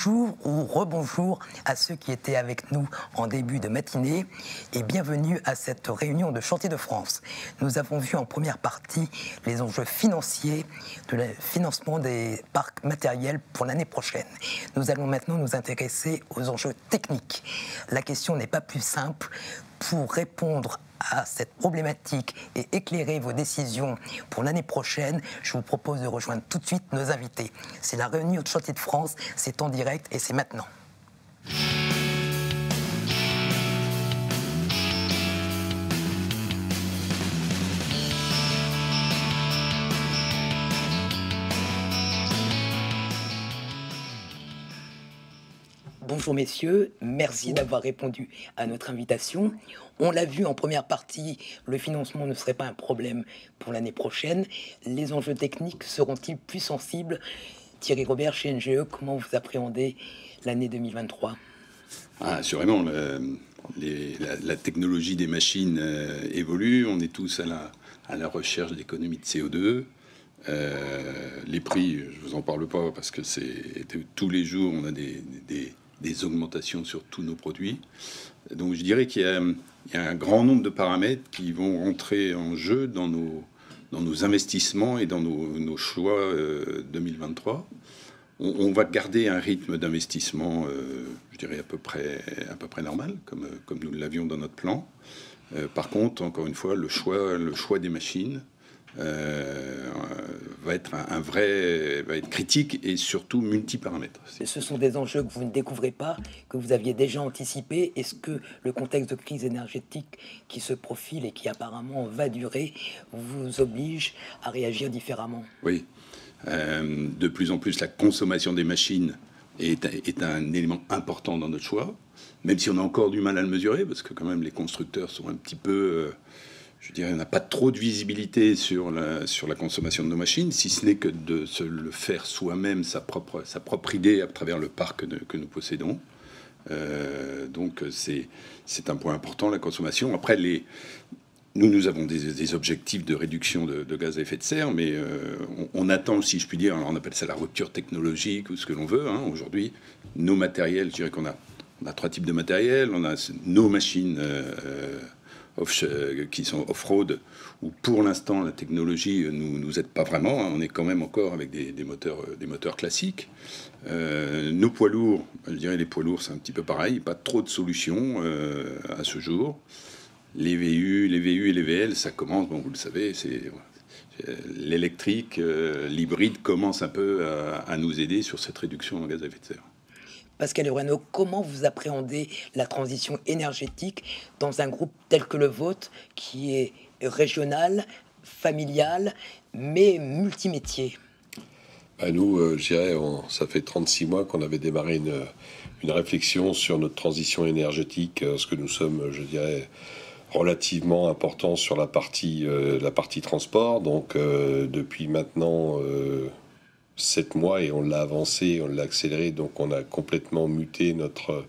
Bonjour ou rebonjour à ceux qui étaient avec nous en début de matinée et bienvenue à cette réunion de Chantier de France. Nous avons vu en première partie les enjeux financiers de le financement des parcs matériels pour l'année prochaine. Nous allons maintenant nous intéresser aux enjeux techniques. La question n'est pas plus simple. Pour répondre à cette problématique et éclairer vos décisions pour l'année prochaine, je vous propose de rejoindre tout de suite nos invités. C'est la réunion de Chantier de France, c'est en direct et c'est maintenant. Bonjour messieurs, merci d'avoir répondu à notre invitation. On l'a vu en première partie, le financement ne serait pas un problème pour l'année prochaine. Les enjeux techniques seront-ils plus sensibles? Thierry Robert, chez NGE, comment vous appréhendez l'année 2023? Assurément, la technologie des machines évolue. On est tous à la recherche d'économies de CO2. Les prix, je vous en parle pas parce que tous les jours on a des augmentations sur tous nos produits. Donc je dirais qu'il y a un grand nombre de paramètres qui vont rentrer en jeu dans nos investissements et dans nos choix 2023. On va garder un rythme d'investissement, je dirais à peu près normal, comme nous l'avions dans notre plan. Par contre, encore une fois, le choix des machines va être va être critique et surtout multiparamètres. Ce sont des enjeux que vous ne découvrez pas, que vous aviez déjà anticipés. Est-ce que le contexte de crise énergétique qui se profile et qui apparemment va durer vous oblige à réagir différemment? Oui. De plus en plus, la consommation des machines est un élément important dans notre choix, même si on a encore du mal à le mesurer, parce que quand même les constructeurs sont un petit peu... je dirais, on n'a pas trop de visibilité sur la consommation de nos machines, si ce n'est que de se le faire soi-même, sa propre idée à travers le parc que nous possédons. Donc c'est un point important, la consommation. Après, nous avons des objectifs de réduction de gaz à effet de serre, mais on attend, si je puis dire, alors on appelle ça la rupture technologique ou ce que l'on veut. Aujourd'hui, nos matériels, je dirais qu'on a trois types de matériel. On a nos machines... qui sont off-road, où pour l'instant la technologie nous aide pas vraiment. On est quand même encore avec des moteurs classiques. Nos poids lourds, je dirais les poids lourds c'est un petit peu pareil, pas trop de solutions à ce jour. Les VU et les VL, ça commence, bon vous le savez, c'est l'électrique, l'hybride commence un peu à nous aider sur cette réduction en gaz à effet de serre. Pascal Eurano, comment vous appréhendez la transition énergétique dans un groupe tel que le vôtre, qui est régional, familial, mais multimétier? Nous, je dirais, ça fait 36 mois qu'on avait démarré une réflexion sur notre transition énergétique, parce que nous sommes, je dirais, relativement importants sur la partie transport. Donc, depuis maintenant... 7 mois et on l'a avancé, on l'a accéléré, donc on a complètement muté notre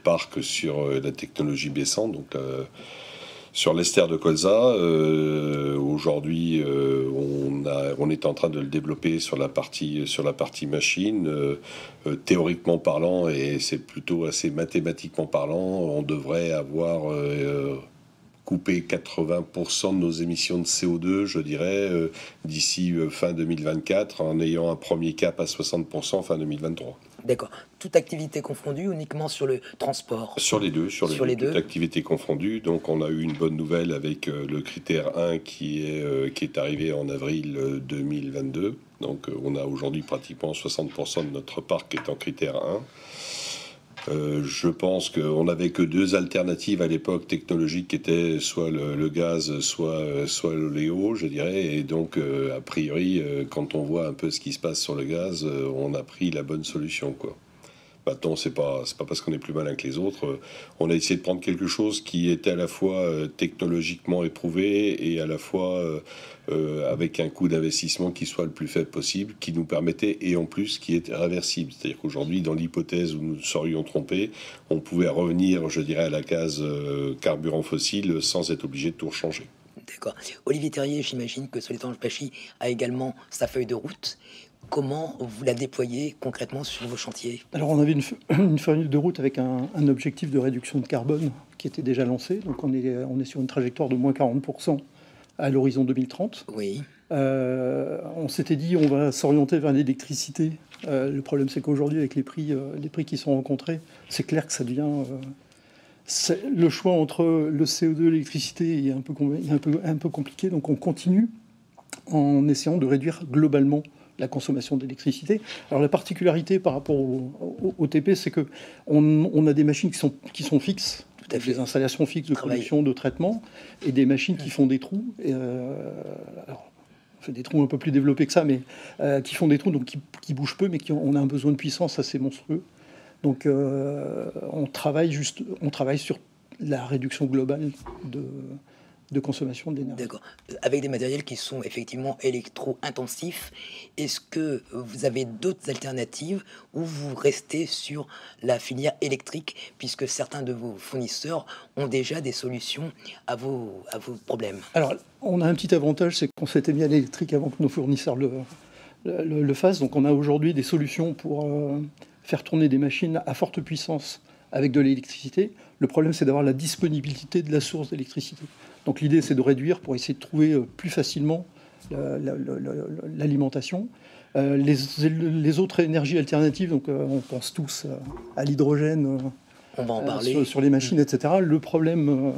parc sur la technologie baissante, donc sur l'ester de colza. Aujourd'hui, on est en train de le développer sur la partie machine. Théoriquement parlant, et c'est plutôt assez mathématiquement parlant, on devrait avoir couper 80% de nos émissions de CO2, je dirais, d'ici fin 2024, en ayant un premier cap à 60% fin 2023. D'accord. Toute activité confondue, uniquement sur le transport? Sur les deux, sur les deux. Toute activité confondue. Donc on a eu une bonne nouvelle avec le critère 1 qui est arrivé en avril 2022. Donc on a aujourd'hui pratiquement 60% de notre parc qui est en critère 1. Je pense qu'on n'avait que deux alternatives à l'époque technologiques qui étaient soit le gaz, soit l'oléo, je dirais. Et donc, a priori, quand on voit un peu ce qui se passe sur le gaz, on a pris la bonne solution, quoi. Maintenant, c'est pas parce qu'on est plus malin que les autres. On a essayé de prendre quelque chose qui était à la fois technologiquement éprouvé et à la fois avec un coût d'investissement qui soit le plus faible possible, qui nous permettait, et en plus qui était réversible. C'est-à-dire qu'aujourd'hui, dans l'hypothèse où nous serions trompés, on pouvait revenir, je dirais, à la case carburant fossile sans être obligé de tout changer. D'accord. Olivier Terrier, j'imagine que Soletange Bachy a également sa feuille de route. Comment vous la déployez concrètement sur vos chantiers? Alors on avait une feuille de route avec un objectif de réduction de carbone qui était déjà lancé. Donc on est sur une trajectoire de moins 40% à l'horizon 2030. Oui. On s'était dit on va s'orienter vers l'électricité. Le problème c'est qu'aujourd'hui avec les prix qui sont rencontrés, c'est clair que ça devient... le choix entre le CO2 et l'électricité est un peu compliqué. Donc on continue en essayant de réduire globalement la consommation d'électricité. Alors la particularité par rapport au TP, c'est que on a des machines qui sont fixes, des installations fixes de production, de traitement, et des machines qui font des trous. Alors, on fait des trous un peu plus développés que ça, mais qui font des trous, donc qui bougent peu, mais on a un besoin de puissance assez monstrueux. Donc on travaille sur la réduction globale de consommation de l'énergie. D'accord. Avec des matériels qui sont effectivement électro-intensifs, est-ce que vous avez d'autres alternatives ou vous restez sur la filière électrique, puisque certains de vos fournisseurs ont déjà des solutions à vos problèmes? Alors, on a un petit avantage, c'est qu'on s'était mis à l'électrique avant que nos fournisseurs le fassent. Donc on a aujourd'hui des solutions pour faire tourner des machines à forte puissance avec de l'électricité. Le problème, c'est d'avoir la disponibilité de la source d'électricité. Donc l'idée, c'est de réduire pour essayer de trouver plus facilement l'alimentation. Les autres énergies alternatives, donc on pense tous à l'hydrogène, on va en parler. Sur les machines, etc. Le problème,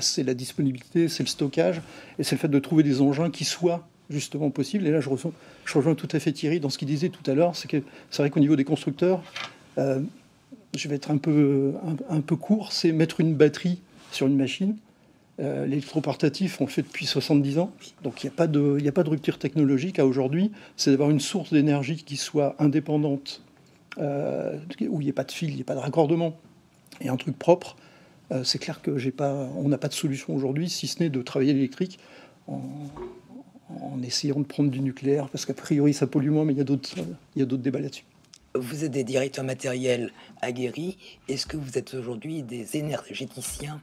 c'est la disponibilité, c'est le stockage, et c'est le fait de trouver des engins qui soient justement possibles. Et là, je rejoins tout à fait Thierry dans ce qu'il disait tout à l'heure. C'est vrai qu'au niveau des constructeurs, je vais être un peu court, c'est mettre une batterie sur une machine. L'électroportatif, on le fait depuis 70 ans, donc il n'y a pas de rupture technologique à aujourd'hui. C'est d'avoir une source d'énergie qui soit indépendante, où il n'y ait pas de fil, il n'y ait pas de raccordement, et un truc propre. C'est clair que on n'a pas de solution aujourd'hui, si ce n'est de travailler l'électrique en essayant de prendre du nucléaire, parce qu'a priori ça pollue moins, mais il y a d'autres débats là-dessus. Vous êtes des directeurs matériels aguerris. Est-ce que vous êtes aujourd'hui des énergéticiens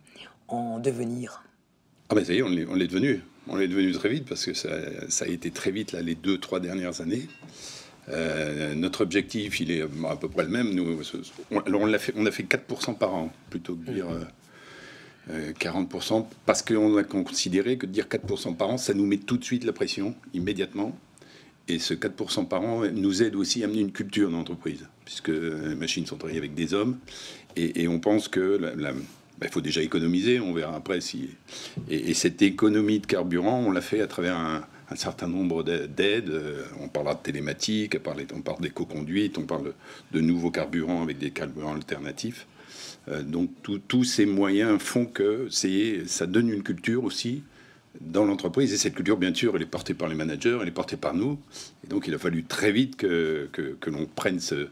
en devenir? Ah ben ça y est, on l'est devenu. On l'est devenu très vite, parce que ça a été très vite là, les 2-3 dernières années. Notre objectif, il est à peu près le même. On a fait 4% par an, plutôt que de dire 40%, parce qu'on a considéré que de dire 4% par an, ça nous met tout de suite la pression, immédiatement. Et ce 4% par an nous aide aussi à amener une culture dans l'entreprise, puisque les machines sont travaillées avec des hommes. Et on pense que il faut déjà économiser, on verra après si... Et cette économie de carburant, on l'a fait à travers un certain nombre d'aides. On parlera de télématique, on parle d'éco-conduite, on parle de nouveaux carburants avec des carburants alternatifs. Donc tous ces moyens font que ça donne une culture aussi dans l'entreprise. Et cette culture, bien sûr, elle est portée par les managers, elle est portée par nous. Et donc il a fallu très vite que l'on prenne ce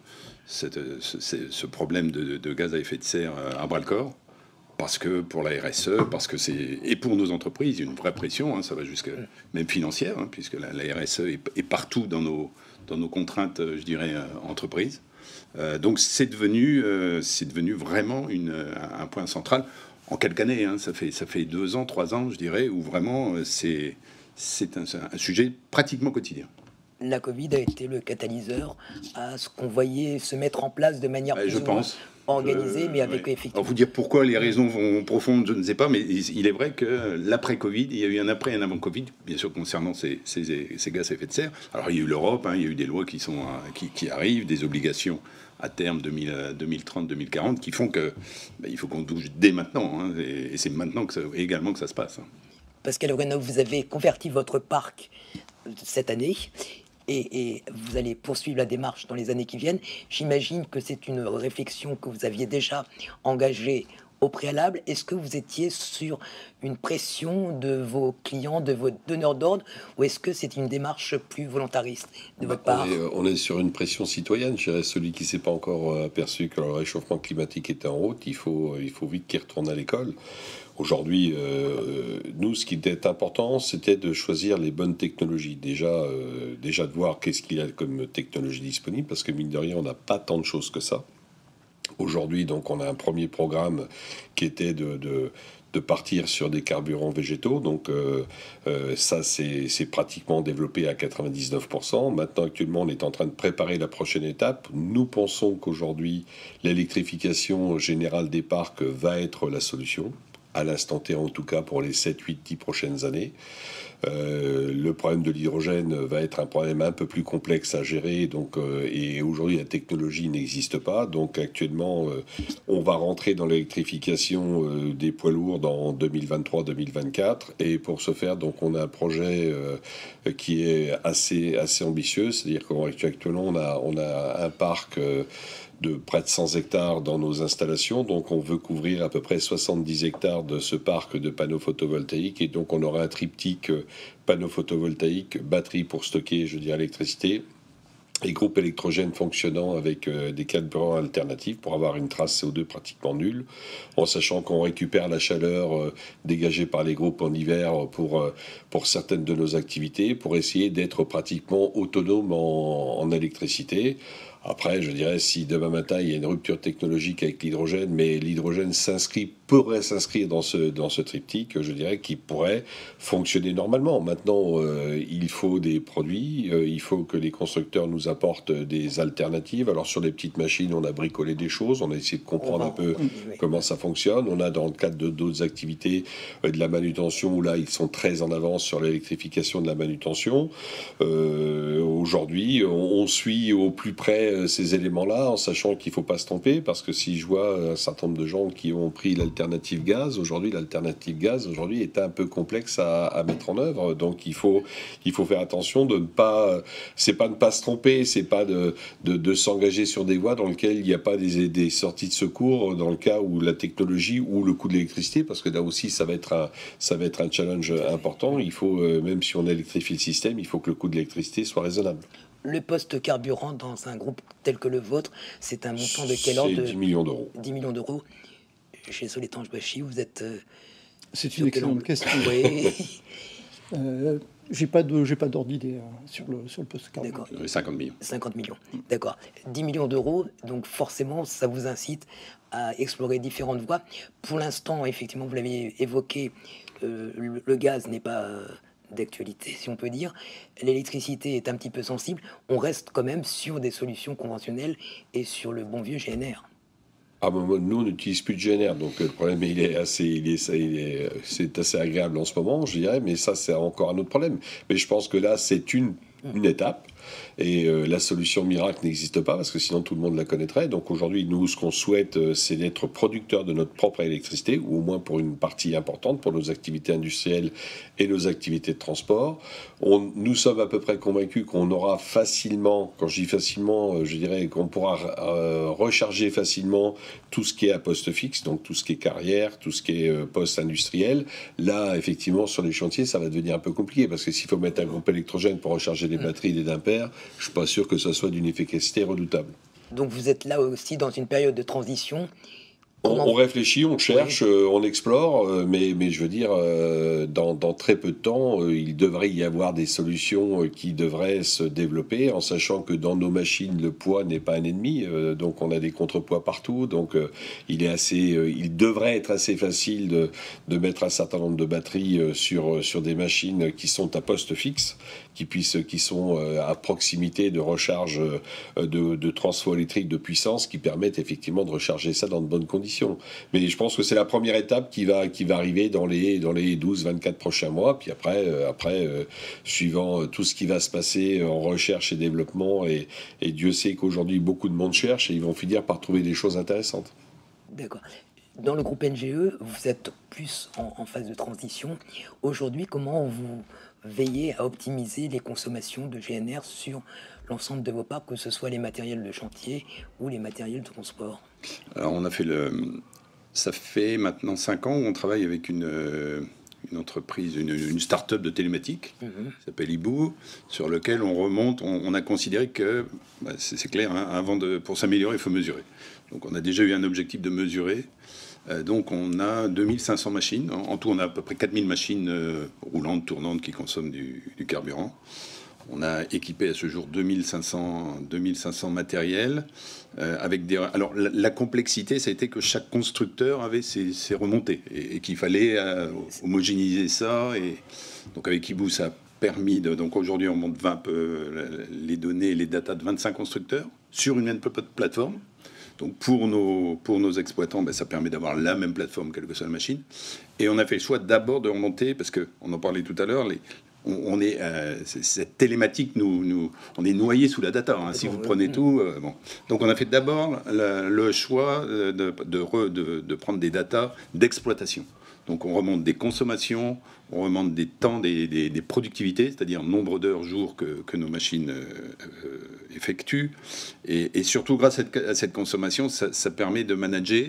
problème de gaz à effet de serre à bras-le-corps. Parce que pour la RSE, et pour nos entreprises, il y a une vraie pression, ça va jusqu'à même financière, puisque la RSE est partout dans nos contraintes, je dirais, entreprises. Donc c'est devenu vraiment un point central. En quelques années, ça fait 2 ans, 3 ans, je dirais, où vraiment c'est un sujet pratiquement quotidien. La Covid a été le catalyseur à ce qu'on voyait se mettre en place de manière plus ou moins organisée, mais avec effectivement... Alors vous dire pourquoi les raisons vont profondes, je ne sais pas, mais il est vrai que l'après-Covid, il y a eu un après et un avant-Covid, bien sûr concernant ces gaz à effet de serre. Alors il y a eu l'Europe, il y a eu des lois qui arrivent, des obligations à terme 2030-2040 qui font que il faut qu'on bouge dès maintenant, et c'est maintenant également que ça se passe. Pascal Renaud, vous avez converti votre parc cette année. Et vous allez poursuivre la démarche dans les années qui viennent. J'imagine que c'est une réflexion que vous aviez déjà engagée au préalable. Est-ce que vous étiez sur une pression de vos clients, de vos donneurs d'ordre, ou est-ce que c'est une démarche plus volontariste de votre part? On est sur une pression citoyenne. Je dirais, celui qui ne s'est pas encore aperçu que le réchauffement climatique était en route, il faut vite qu'il retourne à l'école. Aujourd'hui, nous, ce qui était important, c'était de choisir les bonnes technologies. Déjà de voir qu'est-ce qu'il y a comme technologie disponible, parce que mine de rien, on n'a pas tant de choses que ça. Aujourd'hui, donc, on a un premier programme qui était de partir sur des carburants végétaux. Donc ça, c'est pratiquement développé à 99%. Maintenant, actuellement, on est en train de préparer la prochaine étape. Nous pensons qu'aujourd'hui, l'électrification générale des parcs va être la solution, à l'instant T en tout cas pour les 7, 8, 10 prochaines années. Le problème de l'hydrogène va être un problème un peu plus complexe à gérer, donc, et aujourd'hui la technologie n'existe pas. Donc actuellement, on va rentrer dans l'électrification des poids lourds dans 2023-2024. Et pour ce faire, donc, on a un projet qui est assez ambitieux. C'est-à-dire qu'actuellement, on a un parc de près de 100 hectares dans nos installations. Donc on veut couvrir à peu près 70 hectares de ce parc de panneaux photovoltaïques. Et donc on aura un triptyque panneaux photovoltaïques, batterie pour stocker, je dirais, l'électricité, et groupe électrogène fonctionnant avec des carburants alternatifs pour avoir une trace CO2 pratiquement nulle, en sachant qu'on récupère la chaleur dégagée par les groupes en hiver pour certaines de nos activités, pour essayer d'être pratiquement autonome en électricité. Après, je dirais, si demain matin, il y a une rupture technologique avec l'hydrogène, mais l'hydrogène pourrait s'inscrire dans ce triptyque, je dirais, qui pourrait fonctionner normalement. Maintenant, il faut des produits, il faut que les constructeurs nous apportent des alternatives. Alors, sur les petites machines, on a bricolé des choses, on a essayé de comprendre un peu comment ça fonctionne. On a, dans le cadre d'autres activités, de la manutention, où là, ils sont très en avance sur l'électrification de la manutention. Aujourd'hui, on suit au plus près ces éléments-là, en sachant qu'il ne faut pas se tromper, parce que si je vois un certain nombre de gens qui ont pris l'alternative gaz aujourd'hui est un peu complexe à mettre en œuvre. Donc il faut faire attention de ne pas, c'est pas ne pas se tromper, c'est pas de s'engager sur des voies dans lesquelles il n'y a pas des sorties de secours dans le cas où la technologie ou le coût de l'électricité, parce que là aussi ça va être un challenge important. Il faut, même si on électrifie le système, il faut que le coût de l'électricité soit raisonnable. Le poste carburant dans un groupe tel que le vôtre, c'est un montant de quel ordre? 10 millions d'euros. 10 millions d'euros. Chez Soletanche Bachy, vous êtes... c'est une excellente question. Oui. J'ai pas d'ordre d'idée sur le poste carburant. D'accord. 50 millions. 50 millions, d'accord. 10 millions d'euros, donc forcément, ça vous incite à explorer différentes voies. Pour l'instant, effectivement, vous l'avez évoqué, le gaz n'est pas... d'actualité, si on peut dire. L'électricité est un petit peu sensible. On reste quand même sur des solutions conventionnelles et sur le bon vieux GNR. Ah ben, nous, on n'utilise plus de GNR, donc le problème, c'est assez agréable en ce moment, je dirais, mais ça, c'est encore un autre problème. Mais je pense que là, c'est une étape. Et la solution miracle n'existe pas, parce que sinon tout le monde la connaîtrait. Donc aujourd'hui, nous, ce qu'on souhaite, c'est d'être producteur de notre propre électricité, ou au moins pour une partie importante, pour nos activités industrielles et nos activités de transport. Nous sommes à peu près convaincus qu'on aura facilement, quand je dis facilement, je dirais qu'on pourra recharger facilement tout ce qui est à poste fixe, donc tout ce qui est carrière, tout ce qui est poste industriel. Là, effectivement, sur les chantiers, ça va devenir un peu compliqué, parce que s'il faut mettre un groupe électrogène pour recharger les batteries des d'impair, je ne suis pas sûr que ça soit d'une efficacité redoutable. Donc vous êtes là aussi dans une période de transition. On réfléchit, on cherche, on explore, mais je veux dire, dans très peu de temps, il devrait y avoir des solutions qui devraient se développer, en sachant que dans nos machines, le poids n'est pas un ennemi, donc on a des contrepoids partout, donc il devrait être assez facile de mettre un certain nombre de batteries sur des machines qui sont à poste fixe, qui sont à proximité de recharge de transfert électrique de puissance, qui permettent effectivement de recharger ça dans de bonnes conditions. Mais je pense que c'est la première étape qui va arriver dans les 12-24 prochains mois. Puis après, suivant tout ce qui va se passer en recherche et développement, et Dieu sait qu'aujourd'hui beaucoup de monde cherche, et ils vont finir par trouver des choses intéressantes. D'accord. Dans le groupe NGE, vous êtes plus en phase de transition. Aujourd'hui, comment vous veillez à optimiser les consommations de GNR sur l'ensemble de vos parcs, que ce soit les matériels de chantier ou les matériels de transport? Alors on a fait ça fait maintenant 5 ans où on travaille avec une entreprise, une start-up de télématique, qui s'appelle Ibou, sur lequel on remonte. On a considéré que, c'est clair, hein, pour s'améliorer, il faut mesurer. Donc on a déjà eu un objectif de mesurer. Donc on a 2500 machines. En tout, on a à peu près 4000 machines roulantes, tournantes, qui consomment du carburant. On a équipé à ce jour 2500 matériels. Avec des... Alors la complexité, ça a été que chaque constructeur avait ses remontées et qu'il fallait homogénéiser ça. Et donc avec Ibou, ça a permis de... Donc aujourd'hui, on monte les données et les datas de 25 constructeurs sur une même plateforme. Donc pour nos exploitants, ça permet d'avoir la même plateforme, quelle que soit la machine. Et on a fait le choix d'abord de remonter, parce qu'on en parlait tout à l'heure, cette télématique, on est noyé sous la data. Hein, si vous prenez tout, bon. Donc on a fait d'abord le choix de prendre des datas d'exploitation. Donc on remonte des consommations, on remonte des temps, des productivités, c'est-à-dire nombre d'heures, jours que nos machines effectuent. Et surtout, grâce à cette consommation, ça permet de manager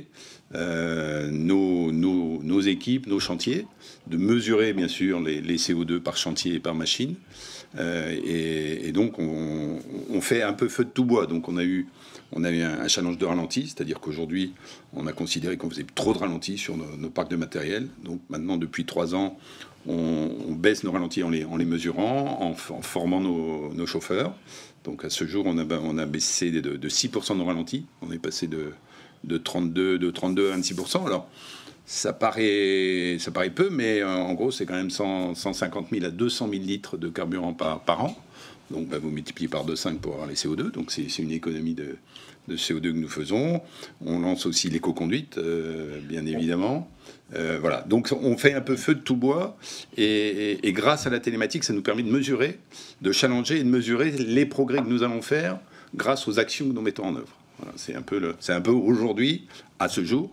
nos équipes, nos chantiers, de mesurer bien sûr les CO2 par chantier et par machine. Et donc on fait un peu feu de tout bois. Donc on a eu un challenge de ralenti, c'est-à-dire qu'aujourd'hui, on a considéré qu'on faisait trop de ralentis sur nos parcs de matériel. Donc maintenant, depuis 3 ans, on baisse nos ralentis en les mesurant, en formant nos chauffeurs. Donc à ce jour, on a baissé de 6% nos ralentis. On est passé de 32 à 26%. Alors, ça paraît peu, mais en gros, c'est quand même 150 000 à 200 000 litres de carburant par an. Donc vous multipliez par 2,5 pour avoir les CO2, donc c'est une économie de CO2 que nous faisons. On lance aussi l'éco-conduite, bien évidemment. Voilà, donc on fait un peu feu de tout bois, et grâce à la télématique, ça nous permet de mesurer, de challenger et de mesurer les progrès que nous allons faire grâce aux actions que nous mettons en œuvre. Voilà, c'est un peu aujourd'hui, à ce jour,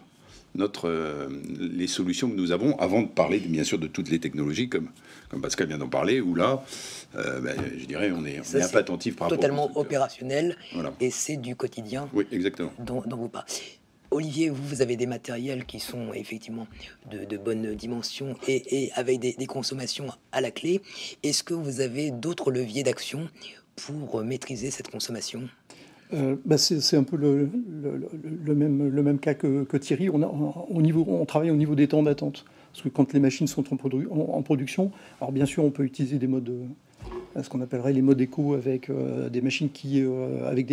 les solutions que nous avons, avant de parler bien sûr de toutes les technologies comme Pascal vient d'en parler, où là, je dirais, on est un peu attentif par rapport totalement opérationnel, voilà. Et c'est du quotidien. Oui, exactement. Dont vous parlez. Olivier, vous avez des matériels qui sont effectivement de bonne dimension et avec des consommations à la clé. Est-ce que vous avez d'autres leviers d'action pour maîtriser cette consommation ? C'est un peu le même cas que Thierry. On travaille au niveau des temps d'attente. Parce que quand les machines sont en production, alors bien sûr, on peut utiliser des modes, ce qu'on appellerait les modes éco, avec des machines avec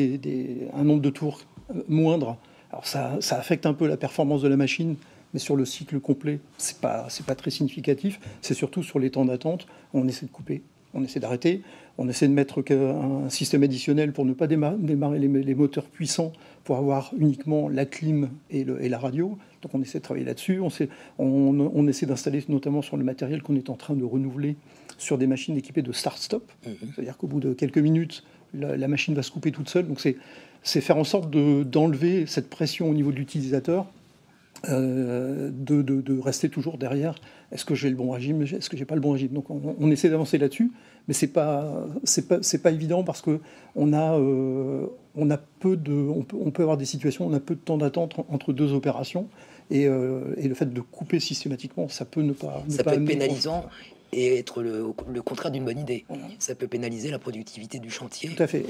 un nombre de tours moindre. Alors ça affecte un peu la performance de la machine, mais sur le cycle complet, c'est pas très significatif. C'est surtout sur les temps d'attente, on essaie de couper, on essaie d'arrêter, on essaie de mettre un système additionnel pour ne pas démarrer les moteurs puissants, pour avoir uniquement la clim et la radio. Donc on essaie de travailler là-dessus. On essaie d'installer notamment sur le matériel qu'on est en train de renouveler sur des machines équipées de start-stop. C'est-à-dire qu'au bout de quelques minutes, la machine va se couper toute seule. Donc c'est faire en sorte d'enlever cette pression au niveau de l'utilisateur, de rester toujours derrière. Est-ce que j'ai le bon régime? Est-ce que j'ai pas le bon régime? Donc on essaie d'avancer là-dessus, mais c'est pas évident, parce que on peut avoir des situations où on a peu de temps d'attente entre deux opérations, et le fait de couper systématiquement, ça peut être pénalisant et être le contraire d'une bonne idée. Ça peut pénaliser la productivité du chantier. Tout à fait.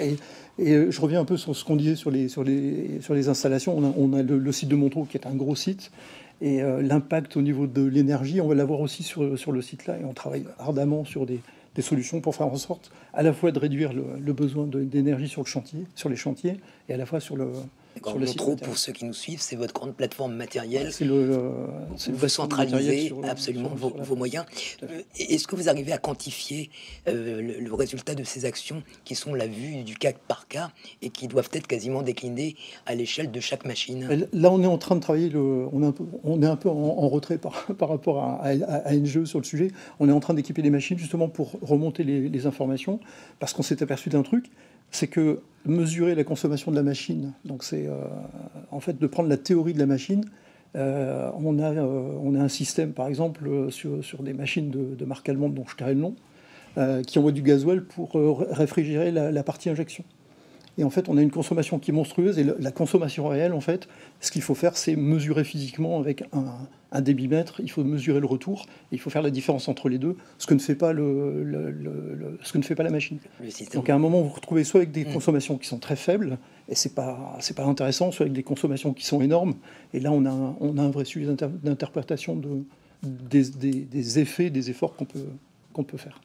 Et je reviens un peu sur ce qu'on disait sur les installations. On a le site de Montreux, qui est un gros site, et l'impact au niveau de l'énergie, on va l'avoir aussi sur le site-là, et on travaille ardemment sur des solutions pour faire en sorte à la fois de réduire le besoin d'énergie sur les chantiers, et à la fois sur le site. Pour ceux qui nous suivent, c'est votre grande plateforme matérielle. Vous centralisez absolument vos moyens. Est-ce que vous arrivez à quantifier le résultat de ces actions, qui sont la vue du cas par cas et qui doivent être quasiment déclinées à l'échelle de chaque machine? Là, on est en train de travailler. On est un peu en retrait par rapport à NGE sur le sujet. On est en train d'équiper les machines justement pour remonter les informations, parce qu'on s'est aperçu d'un truc. C'est que mesurer la consommation de la machine, donc c'est en fait de prendre la théorie de la machine. On a un système, par exemple, sur des machines de marque allemande dont je tairai le nom, qui envoie du gasoil pour réfrigérer la partie injection. Et en fait, on a une consommation qui est monstrueuse, et la consommation réelle, en fait, ce qu'il faut faire, c'est mesurer physiquement avec un débitmètre. Il faut mesurer le retour, et il faut faire la différence entre les deux, ce que ne fait pas la machine. Donc à un moment, vous vous retrouvez soit avec des consommations qui sont très faibles, et c'est pas intéressant, soit avec des consommations qui sont énormes. Et là, on a un vrai sujet d'interprétation des effets, des efforts qu'on peut faire.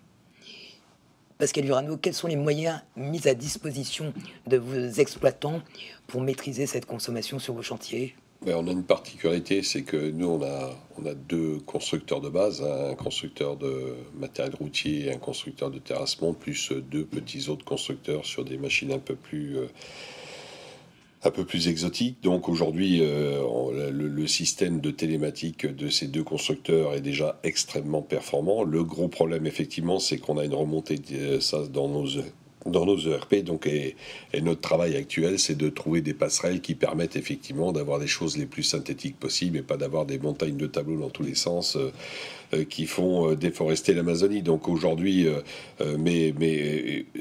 Pascal Urano, quels sont les moyens mis à disposition de vos exploitants pour maîtriser cette consommation sur vos chantiers? On a une particularité, c'est que nous, on a deux constructeurs de base, un constructeur de matériel routier et un constructeur de terrassement, plus deux petits autres constructeurs sur des machines un peu plus exotiques. Donc aujourd'hui, le système de télématique de ces deux constructeurs est déjà extrêmement performant. Le gros problème, effectivement, c'est qu'on a une remontée de ça dans nos ERP, donc, et notre travail actuel, c'est de trouver des passerelles qui permettent effectivement d'avoir des choses les plus synthétiques possibles et pas d'avoir des montagnes de tableaux dans tous les sens qui font déforester l'Amazonie. Donc aujourd'hui, mais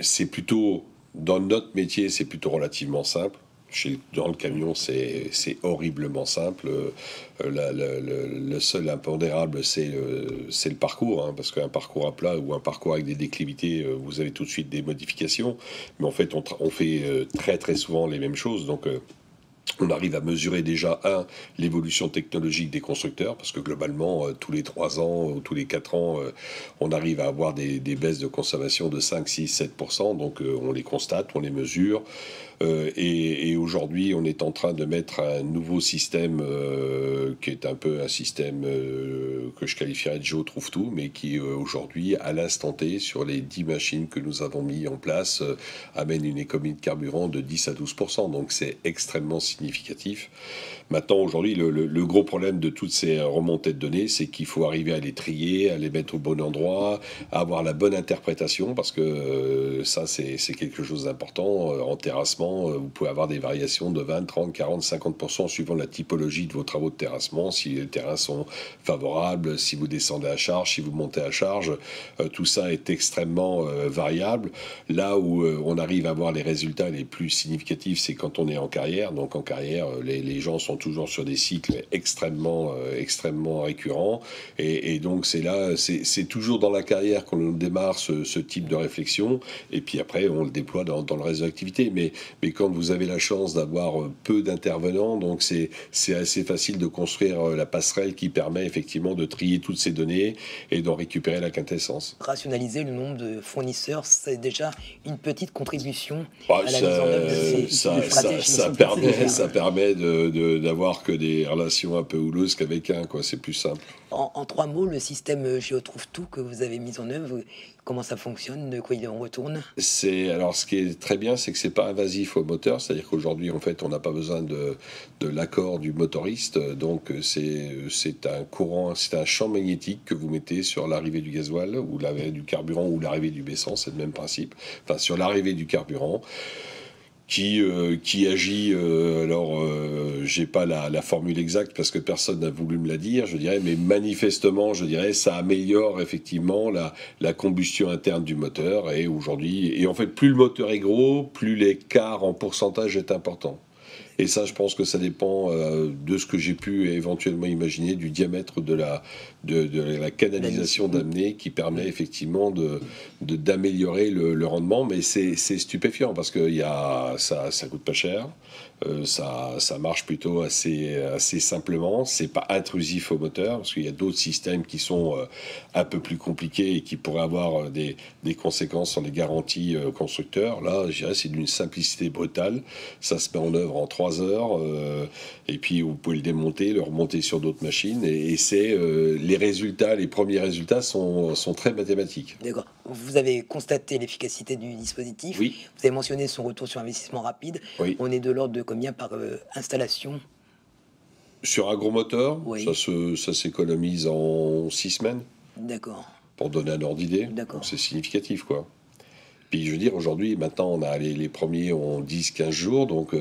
c'est plutôt, dans notre métier, c'est plutôt relativement simple. Dans le camion, c'est horriblement simple. Le seul impondérable, c'est le parcours, hein, parce qu'un parcours à plat ou un parcours avec des déclivités, vous avez tout de suite des modifications. Mais en fait, on fait très très souvent les mêmes choses. Donc, on arrive à mesurer déjà, l'évolution technologique des constructeurs, parce que globalement, tous les 3 ans ou tous les 4 ans, on arrive à avoir des baisses de consommation de 5, 6, 7%. Donc, on les constate, on les mesure. Et aujourd'hui, on est en train de mettre un nouveau système qui est un peu un système que je qualifierais de Joe trouve tout, mais qui aujourd'hui, à l'instant T, sur les 10 machines que nous avons mis en place, amène une économie de carburant de 10 à 12%. Donc c'est extrêmement significatif. Maintenant, aujourd'hui, le gros problème de toutes ces remontées de données, c'est qu'il faut arriver à les trier, à les mettre au bon endroit, à avoir la bonne interprétation, parce que ça, c'est quelque chose d'important. En terrassement, vous pouvez avoir des variations de 20, 30, 40, 50% suivant la typologie de vos travaux de terrassement, si les terrains sont favorables, si vous descendez à charge, si vous montez à charge, tout ça est extrêmement variable. Là où on arrive à avoir les résultats les plus significatifs, c'est quand on est en carrière. Donc en carrière, les gens sont toujours sur des cycles extrêmement récurrents, et donc c'est toujours dans la carrière qu'on démarre ce type de réflexion, et puis après on le déploie dans le reste de l'activité. Mais quand vous avez la chance d'avoir peu d'intervenants, donc c'est assez facile de construire la passerelle qui permet effectivement de trier toutes ces données et d'en récupérer la quintessence. Rationaliser le nombre de fournisseurs, c'est déjà une petite contribution à la mise en œuvre de ces stratégies. Ça permet d'avoir que des relations un peu houleuses qu'avec un, quoi. C'est plus simple. En 3 mots, le système Géotrouve Tout que vous avez mis en œuvre, comment ça fonctionne, de quoi il en retourne? Alors, ce qui est très bien, c'est que c'est pas invasif au moteur, c'est-à-dire qu'aujourd'hui, en fait, on n'a pas besoin de l'accord du motoriste, donc c'est un courant, c'est un champ magnétique que vous mettez sur l'arrivée du gasoil ou l'arrivée du carburant ou l'arrivée du B100, c'est le même principe. Enfin, sur l'arrivée du carburant. Qui agit, j'ai pas la formule exacte parce que personne n'a voulu me la dire, je dirais, mais manifestement, je dirais, ça améliore effectivement la combustion interne du moteur, et aujourd'hui, et en fait, plus le moteur est gros, plus l'écart en pourcentage est important. Et ça, je pense que ça dépend de ce que j'ai pu éventuellement imaginer, du diamètre de la canalisation d'amener, qui permet effectivement d'améliorer le rendement. Mais c'est stupéfiant parce que ça coûte pas cher. Ça marche plutôt assez simplement. C'est pas intrusif au moteur, parce qu'il y a d'autres systèmes qui sont un peu plus compliqués et qui pourraient avoir des conséquences sur les garanties constructeurs. Là, je dirais, c'est d'une simplicité brutale. Ça se met en œuvre en 3 heures, et puis vous pouvez le démonter, le remonter sur d'autres machines, et c'est les premiers résultats sont très mathématiques. D'accord. Vous avez constaté l'efficacité du dispositif. Oui. Vous avez mentionné son retour sur investissement rapide. Oui. On est de l'ordre de combien par installation? Sur un gros moteur, oui. Ça s'économise en 6 semaines. D'accord. Pour donner un ordre d'idée. D'accord. Donc c'est significatif, quoi. Puis je veux dire, aujourd'hui, maintenant, on a les premiers ont 10-15 jours, donc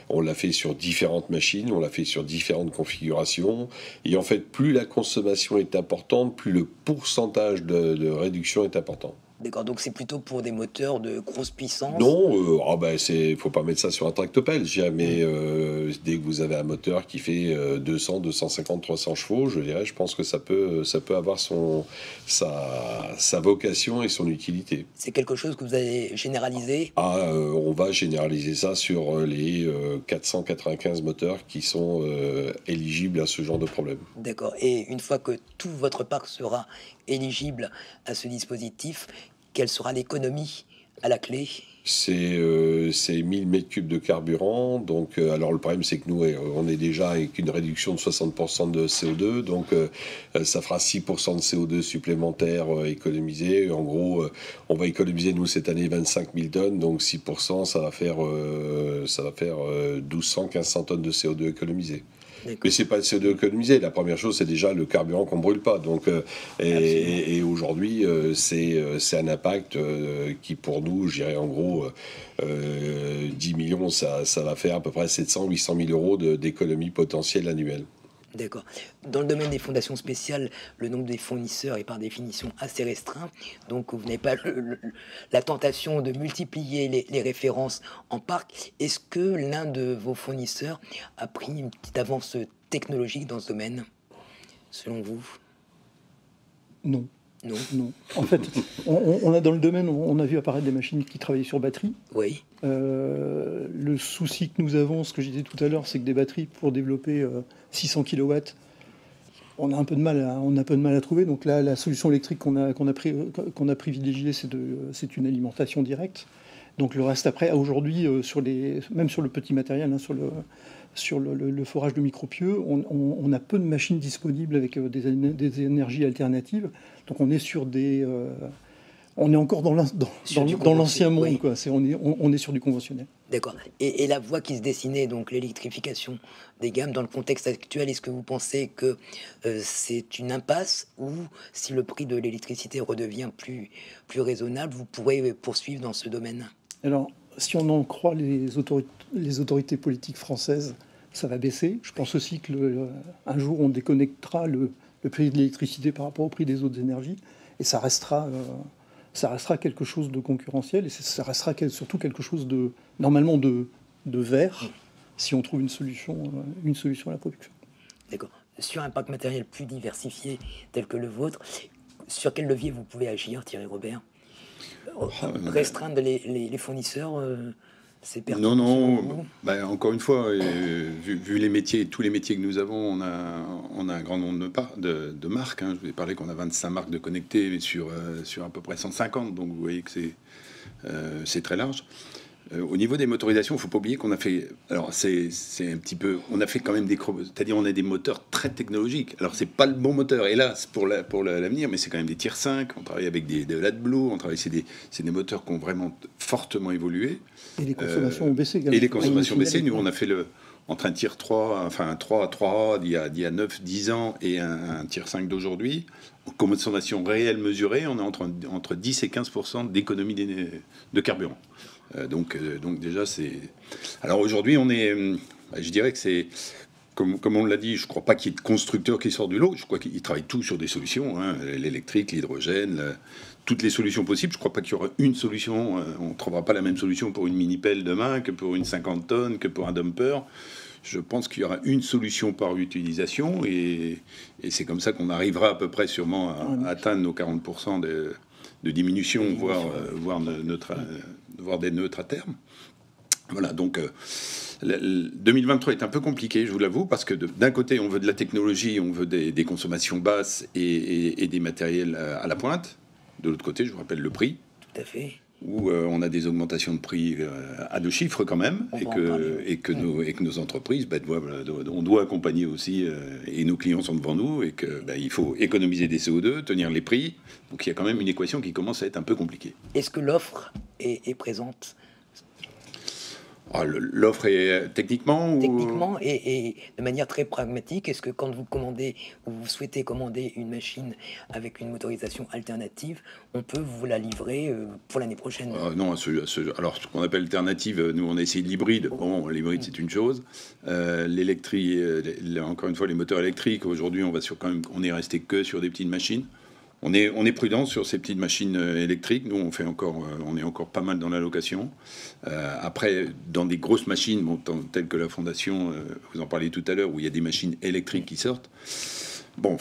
on l'a fait sur différentes machines, on l'a fait sur différentes configurations, et en fait, plus la consommation est importante, plus le pourcentage de réduction est important. D'accord, donc c'est plutôt pour des moteurs de grosse puissance? Non, faut pas mettre ça sur un tractopelle, mais dès que vous avez un moteur qui fait 200, 250, 300 chevaux, je pense que ça peut avoir sa vocation et son utilité. C'est quelque chose que vous avez généralisé? On va généraliser ça sur les 495 moteurs qui sont éligibles à ce genre de problème. D'accord, et une fois que tout votre parc sera éligible à ce dispositif, quelle sera l'économie à la clé? C'est 1000 mètres cubes de carburant. Donc, alors le problème, c'est que nous, on est déjà avec une réduction de 60% de CO2. Donc, ça fera 6% de CO2 supplémentaires économisés. En gros, on va économiser, nous, cette année, 25 000 tonnes. Donc, 6%, ça va faire 1200-1500 tonnes de CO2 économisées. Mais c'est pas le CO2 économisé. La première chose, c'est déjà le carburant qu'on brûle pas. Donc, et aujourd'hui, c'est un impact qui, pour nous, je dirais en gros, 10 millions, ça va faire à peu près 700-800 000 euros d'économie potentielle annuelle. D'accord. Dans le domaine des fondations spéciales, le nombre des fournisseurs est par définition assez restreint. Donc, vous n'avez pas la tentation de multiplier les références en parc. Est-ce que l'un de vos fournisseurs a pris une petite avance technologique dans ce domaine, selon vous? Non. Non. Non. En fait, on a dans le domaine, on a vu apparaître des machines qui travaillaient sur batterie. Oui. Le souci que nous avons, ce que je disais tout à l'heure, c'est que des batteries pour développer 600 kW, on a un peu de mal à trouver. Donc là, la solution électrique qu'on a privilégiée, c'est une alimentation directe. Donc le reste après, aujourd'hui, même sur le petit matériel, hein, sur le forage de micropieux, on a peu de machines disponibles avec des énergies alternatives. Donc on est on est encore dans l'ancien monde, oui. Quoi. On est sur du conventionnel. D'accord. Et la voie qui se dessinait, donc l'électrification des gammes, dans le contexte actuel, est-ce que vous pensez que c'est une impasse, ou si le prix de l'électricité redevient plus raisonnable, vous pourrez poursuivre dans ce domaine? Alors, si on en croit les autorités politiques françaises, ça va baisser. Je pense aussi qu'un jour, on déconnectera le prix de l'électricité par rapport au prix des autres énergies, et ça restera quelque chose de concurrentiel, et ça restera surtout quelque chose normalement de vert, si on trouve une solution à la production. D'accord. Sur un parc matériel plus diversifié tel que le vôtre, sur quel levier vous pouvez agir, Thierry Robert? Restreindre les fournisseurs, c'est pertinent? Non. Encore une fois, vu les métiers, tous les métiers que nous avons, on a un grand nombre de marques. Hein. Je vous ai parlé qu'on a 25 marques de connectés sur à peu près 150. Donc vous voyez que c'est très large. Au niveau des motorisations, il ne faut pas oublier qu'on a fait... Alors, c'est un petit peu... On a fait quand même c'est-à-dire, on a des moteurs très technologiques. Alors, c'est pas le bon moteur, hélas, pour l'avenir, mais c'est quand même des Tier 5. On travaille avec de l'AdBlue. C'est des moteurs qui ont vraiment fortement évolué. Et les consommations ont baissé également. Et les consommations ont baissé. Nous, on a fait entre un Tier 3, enfin un 3A d'il y a 9-10 ans et un Tier 5 d'aujourd'hui. En consommation réelle mesurée, on est entre 10 et 15% d'économie de carburant. Donc déjà, c'est... Alors aujourd'hui, je dirais que c'est... Comme on l'a dit, je ne crois pas qu'il y ait de constructeurs qui sortent du lot. Je crois qu'ils travaillent tous sur des solutions, hein, l'électrique, l'hydrogène, toutes les solutions possibles. Je ne crois pas qu'il y aura une solution. On ne trouvera pas la même solution pour une mini-pelle demain que pour une 50 tonnes, que pour un dumper. Je pense qu'il y aura une solution par utilisation, et c'est comme ça qu'on arrivera à peu près sûrement à atteindre nos 40% de diminution, voire des neutres à terme. Voilà, donc 2023 est un peu compliqué, je vous l'avoue, parce que d'un côté, on veut de la technologie, on veut des consommations basses et des matériels à la pointe. De l'autre côté, je vous rappelle le prix. Tout à fait. Où on a des augmentations de prix à 2 chiffres quand même, et que nos entreprises, on doit accompagner aussi, et nos clients sont devant nous, et qu'il faut économiser des CO2, tenir les prix. Donc il y a quand même une équation qui commence à être un peu compliquée. Est-ce que l'offre est présente? L'offre est techniquement et de manière très pragmatique. Est-ce que quand vous commandez, ou vous souhaitez commander une machine avec une motorisation alternative, on peut vous la livrer pour l'année prochaine? Non, alors ce qu'on appelle alternative, nous on a essayé de l'hybride. Bon, l'hybride c'est une chose. L'électrique, encore une fois, les moteurs électriques, aujourd'hui on est resté que sur des petites machines. On est prudent sur ces petites machines électriques. Nous, on est encore pas mal dans la location. Après, dans des grosses machines, telles que la Fondation, vous en parliez tout à l'heure, où il y a des machines électriques qui sortent. Bon,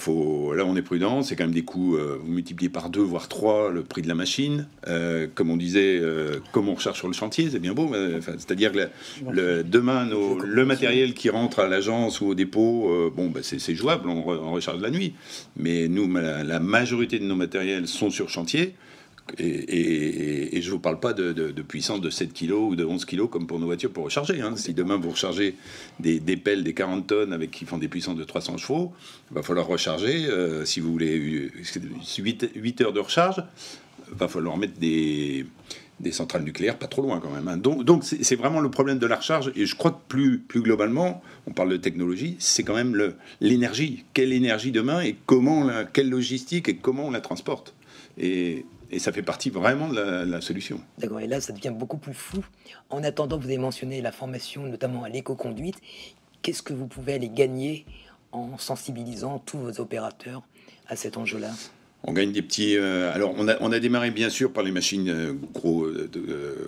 là, on est prudent. C'est quand même des coûts, vous multipliez par 2, voire 3 le prix de la machine. Comme on disait, comme on recherche sur le chantier, c'est bien beau. C'est-à-dire que demain, le matériel qui rentre à l'agence ou au dépôt, c'est jouable, on recharge la nuit. Mais nous, la majorité de nos matériels sont sur chantier. Et je ne vous parle pas de puissance de 7 kg ou de 11 kg comme pour nos voitures pour recharger. Si demain vous rechargez des pelles des 40 tonnes qui font des puissances de 300 chevaux, il va falloir recharger, si vous voulez 8 heures de recharge, il va falloir mettre des centrales nucléaires pas trop loin quand même. Donc c'est vraiment le problème de la recharge. Et je crois que plus globalement, on parle de technologie, c'est quand même l'énergie. Quelle énergie demain et quelle logistique et comment on la transporte. Et ça fait partie vraiment de la solution. D'accord, et là, ça devient beaucoup plus flou. En attendant, vous avez mentionné la formation, notamment à l'éco-conduite. Qu'est-ce que vous pouvez aller gagner en sensibilisant tous vos opérateurs à cet enjeu-là ? On gagne des petits... alors, on a démarré, bien sûr, par les machines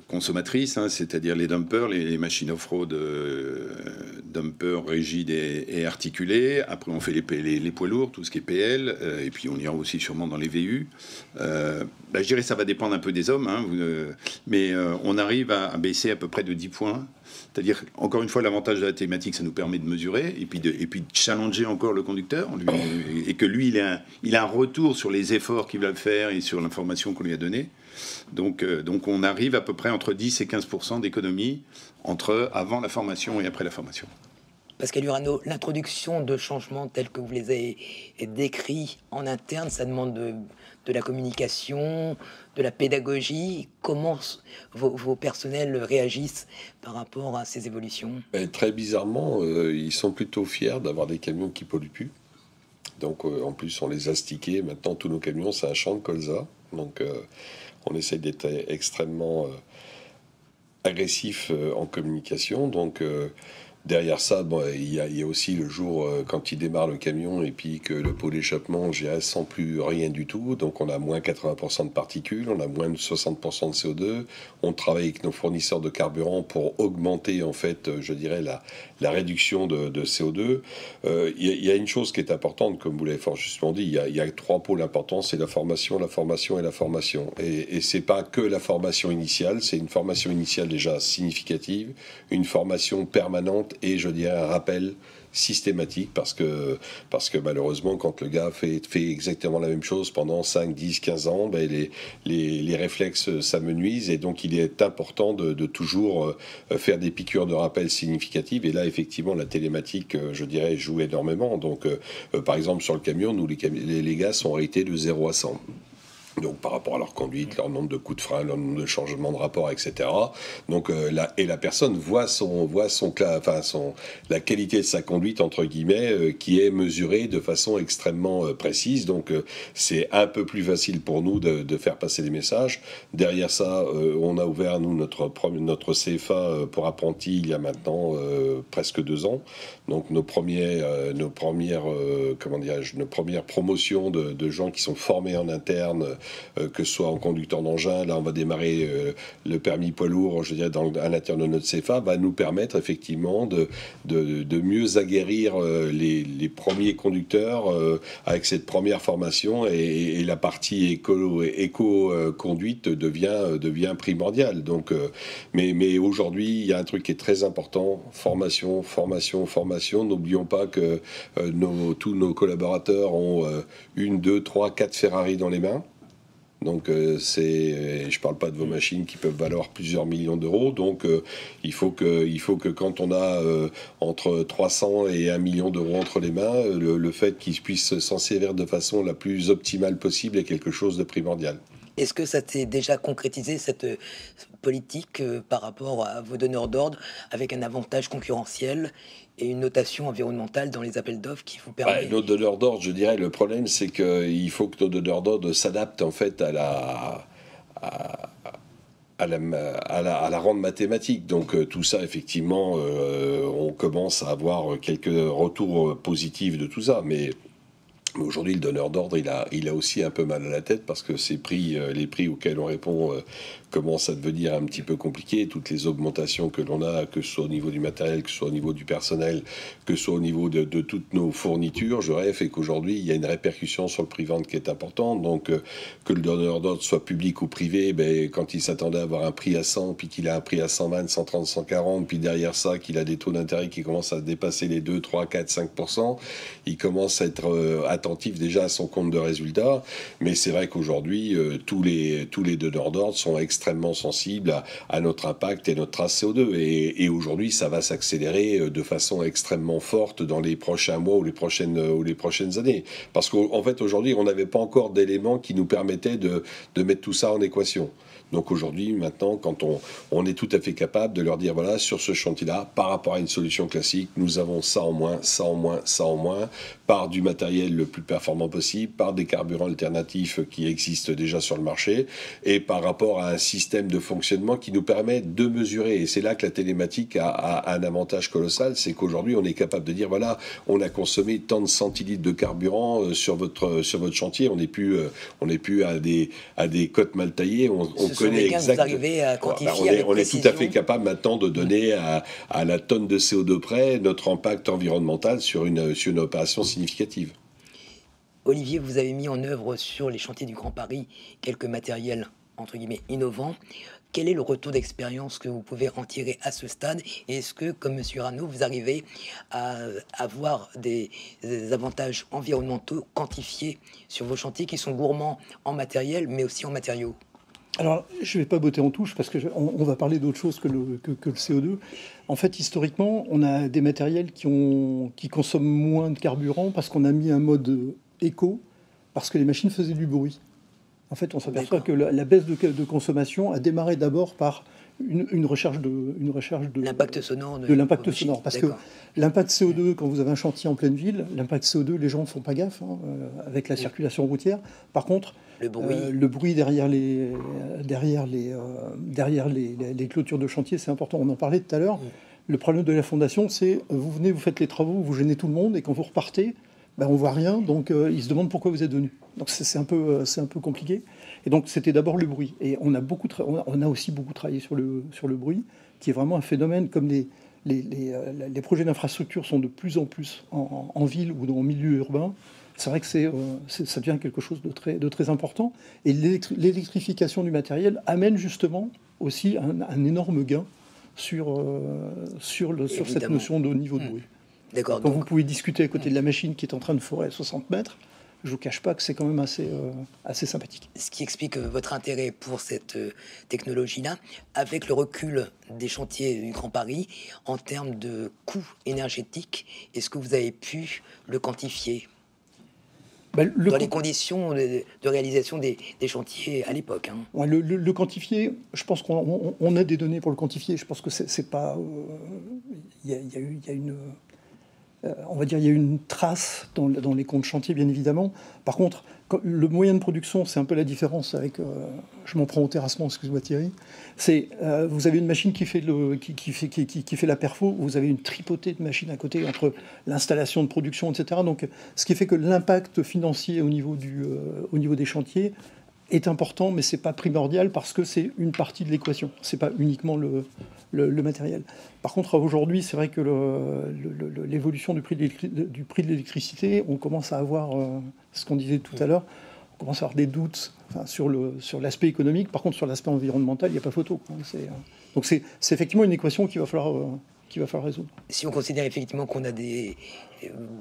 consommatrices, c'est-à-dire les dumpers, les machines off-road, dumpers rigides et articulés. Après, on fait les poids lourds, tout ce qui est PL. Et puis, on ira aussi sûrement dans les VU. Je dirais que ça va dépendre un peu des hommes. Mais on arrive à baisser à peu près de 10 points. C'est-à-dire, encore une fois, l'avantage de la thématique, ça nous permet de mesurer et puis de challenger encore le conducteur, et que lui, il a un retour sur les efforts qu'il va faire et sur l'information qu'on lui a donnée. Donc on arrive à peu près entre 10 et 15% d'économie entre avant la formation et après la formation. Pascal Urano, l'introduction de changements tels que vous les avez décrits en interne, ça demande de la communication, de la pédagogie. Comment vos personnels réagissent par rapport à ces évolutions ? Très bizarrement, ils sont plutôt fiers d'avoir des camions qui polluent plus. Donc en plus, on les a stickés. Maintenant, tous nos camions, c'est un champ de colza. Donc on essaie d'être extrêmement agressif en communication. Donc derrière ça, il y a aussi le jour quand il démarre le camion et puis que le pot d'échappement, sent plus rien du tout. Donc on a moins 80% de particules, on a moins de 60% de CO2. On travaille avec nos fournisseurs de carburant pour augmenter, en fait, je dirais, la réduction de CO2. Il y a une chose qui est importante, comme vous l'avez fort justement dit, il y a 3 pôles importants, c'est la formation, la formation et la formation. Et c'est pas que la formation initiale, c'est une formation initiale déjà significative, une formation permanente et je dirais un rappel systématique parce que malheureusement quand le gars fait exactement la même chose pendant 5, 10, 15 ans, les réflexes s'amenuisent et donc il est important de toujours faire des piqûres de rappel significatives et là effectivement la télématique je dirais joue énormément. Donc par exemple sur le camion, nous les gars sont arrêtés de 0 à 100. Donc par rapport à leur conduite, leur nombre de coups de frein, leur nombre de changements de rapport, etc. Donc la personne voit la qualité de sa conduite entre guillemets qui est mesurée de façon extrêmement précise. Donc c'est un peu plus facile pour nous de faire passer les messages. Derrière ça, on a ouvert nous notre CFA pour apprentis il y a maintenant presque 2 ans. Donc nos premières promotions de gens qui sont formés en interne. Que ce soit en conducteur d'engin, là on va démarrer le permis poids lourd, je dirais à l'intérieur de notre CFA, va nous permettre effectivement de mieux aguerrir les premiers conducteurs avec cette première formation et la partie éco-conduite devient primordiale. Donc, mais aujourd'hui, il y a un truc qui est très important, formation. N'oublions pas que tous nos collaborateurs ont 1, 2, 3, 4 Ferrari dans les mains. Donc je parle pas de vos machines qui peuvent valoir plusieurs millions d'euros. Donc il faut que quand on a entre 300 et 1 million d'euros entre les mains, le fait qu'ils puissent s'en servir de façon la plus optimale possible est quelque chose de primordial. Est-ce que ça s'est déjà concrétisé, cette politique, par rapport à vos donneurs d'ordre, avec un avantage concurrentiel et une notation environnementale dans les appels d'offres qui vous permet... Nos donneurs d'ordre, je dirais, le problème, c'est qu'il faut que nos donneurs d'ordre s'adaptent, en fait, à la rente mathématique. Donc tout ça, effectivement, on commence à avoir quelques retours positifs de tout ça, mais aujourd'hui, le donneur d'ordre, il a aussi un peu mal à la tête parce que les prix auxquels on répond commencent à devenir un petit peu compliqués. Toutes les augmentations que l'on a, que ce soit au niveau du matériel, que ce soit au niveau du personnel, que ce soit au niveau de toutes nos fournitures, je rêve, et qu'aujourd'hui, il y a une répercussion sur le prix-vente qui est importante. Donc, que le donneur d'ordre soit public ou privé, quand il s'attendait à avoir un prix à 100, puis qu'il a un prix à 120, 130, 140, puis derrière ça, qu'il a des taux d'intérêt qui commencent à dépasser les 2, 3, 4, 5%, il commence à être attentif déjà à son compte de résultat. Mais c'est vrai qu'aujourd'hui, tous les donneurs d'ordre sont extrêmement sensibles à notre impact et notre trace CO2. Et aujourd'hui, ça va s'accélérer de façon extrêmement forte dans les prochains mois ou les prochaines années. Parce qu'en fait, aujourd'hui, on n'avait pas encore d'éléments qui nous permettaient de mettre tout ça en équation. Donc aujourd'hui, maintenant, quand on est tout à fait capable de leur dire, voilà, sur ce chantier-là, par rapport à une solution classique, nous avons ça en moins, ça en moins, ça en moins, par du matériel le plus performant possible, par des carburants alternatifs qui existent déjà sur le marché, et par rapport à un système de fonctionnement qui nous permet de mesurer. Et c'est là que la télématique a un avantage colossal, c'est qu'aujourd'hui, on est capable de dire, voilà, on a consommé tant de centilitres de carburant sur votre chantier, on n'est plus à des cotes mal taillées, on connaît exactement. Vous arrivez à quantifier on est tout à fait capable maintenant de donner à la tonne de CO2 près notre impact environnemental sur une opération significative. Olivier, vous avez mis en œuvre sur les chantiers du Grand Paris quelques matériels entre guillemets innovants. Quel est le retour d'expérience que vous pouvez en tirer à ce stade? Et est-ce que, comme M. Rano, vous arrivez à avoir des avantages environnementaux quantifiés sur vos chantiers qui sont gourmands en matériel, mais aussi en matériaux? Alors, je ne vais pas botter en touche parce qu'on va parler d'autre chose que le CO2. En fait, historiquement, on a des matériels qui consomment moins de carburant parce qu'on a mis un mode éco, parce que les machines faisaient du bruit. En fait, on s'aperçoit que la baisse de consommation a démarré d'abord par une recherche de l'impact sonore de l'impact sonore, parce que l'impact CO2, quand vous avez un chantier en pleine ville, l'impact CO2, les gens ne font pas gaffe avec la circulation routière. Par contre, le bruit derrière les clôtures de chantier, c'est important. On en parlait tout à l'heure. Le problème de la fondation, c'est vous venez, vous faites les travaux, vous gênez tout le monde, et quand vous repartez, on voit rien, donc ils se demandent pourquoi vous êtes venu. Donc c'est un peu compliqué. Et donc c'était d'abord le bruit. Et on a aussi beaucoup travaillé sur le bruit, qui est vraiment un phénomène. Comme les projets d'infrastructure sont de plus en plus en ville ou dans le milieu urbain, c'est vrai que ça devient quelque chose de très important. Et l'électrification du matériel amène justement aussi un énorme gain sur cette notion de niveau de bruit. D'accord. Quand vous pouvez discuter à côté de la machine qui est en train de forer à 60 mètres, je ne vous cache pas que c'est quand même assez sympathique. Ce qui explique votre intérêt pour cette technologie-là, avec le recul des chantiers du Grand Paris, en termes de coût énergétique, est-ce que vous avez pu le quantifier dans les conditions de réalisation des chantiers à l'époque? Ouais, le quantifier, je pense qu'on a des données pour le quantifier. Je pense que c'est pas... Il y a une... on va dire il y a une trace dans les comptes chantier, bien évidemment. Par contre, le moyen de production, c'est un peu la différence avec... je m'en prends au terrassement, excuse-moi Thierry. C'est vous avez une machine qui fait la perfo, vous avez une tripotée de machines à côté entre l'installation de production, etc. Donc, ce qui fait que l'impact financier au niveau des chantiers est important, mais c'est pas primordial parce que c'est une partie de l'équation. C'est pas uniquement le matériel. Par contre, aujourd'hui, c'est vrai que l'évolution du prix de l'électricité, on commence à avoir ce qu'on disait tout à l'heure. On commence à avoir des doutes sur l'aspect économique. Par contre, sur l'aspect environnemental, il n'y a pas photo. Donc, c'est effectivement une équation qu'il va falloir résoudre. Si on considère effectivement qu'on a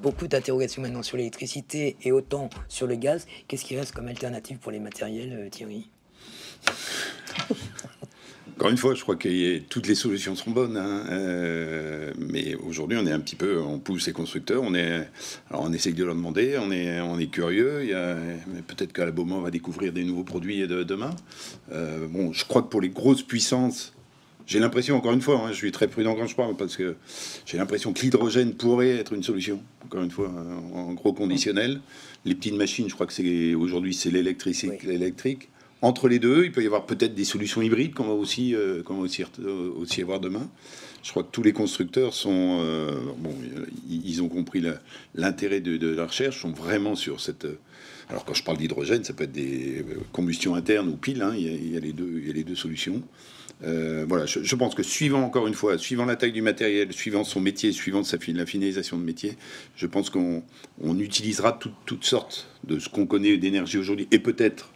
beaucoup d'interrogations maintenant sur l'électricité et autant sur le gaz, qu'est-ce qui reste comme alternative pour les matériels, Thierry? Encore une fois, je crois que toutes les solutions seront bonnes, mais aujourd'hui, on pousse les constructeurs, on essaye de leur demander, on est curieux. Mais peut-être qu'à la Beaumont, on va découvrir des nouveaux produits demain. Je crois que pour les grosses puissances, j'ai l'impression, encore une fois, je suis très prudent quand je parle, parce que j'ai l'impression que l'hydrogène pourrait être une solution, encore une fois, en gros conditionnel. Les petites machines, je crois que aujourd'hui, c'est l'électrique. Entre les deux, il peut y avoir peut-être des solutions hybrides qu'on va aussi avoir demain. Je crois que tous les constructeurs ils ont compris l'intérêt de la recherche, sont vraiment sur cette... Alors quand je parle d'hydrogène, ça peut être des combustions internes ou piles, il y a les deux solutions. Je pense que suivant la taille du matériel, suivant son métier, suivant la finalisation de métier, je pense qu'on utilisera toutes sortes de ce qu'on connaît d'énergie aujourd'hui, et peut-être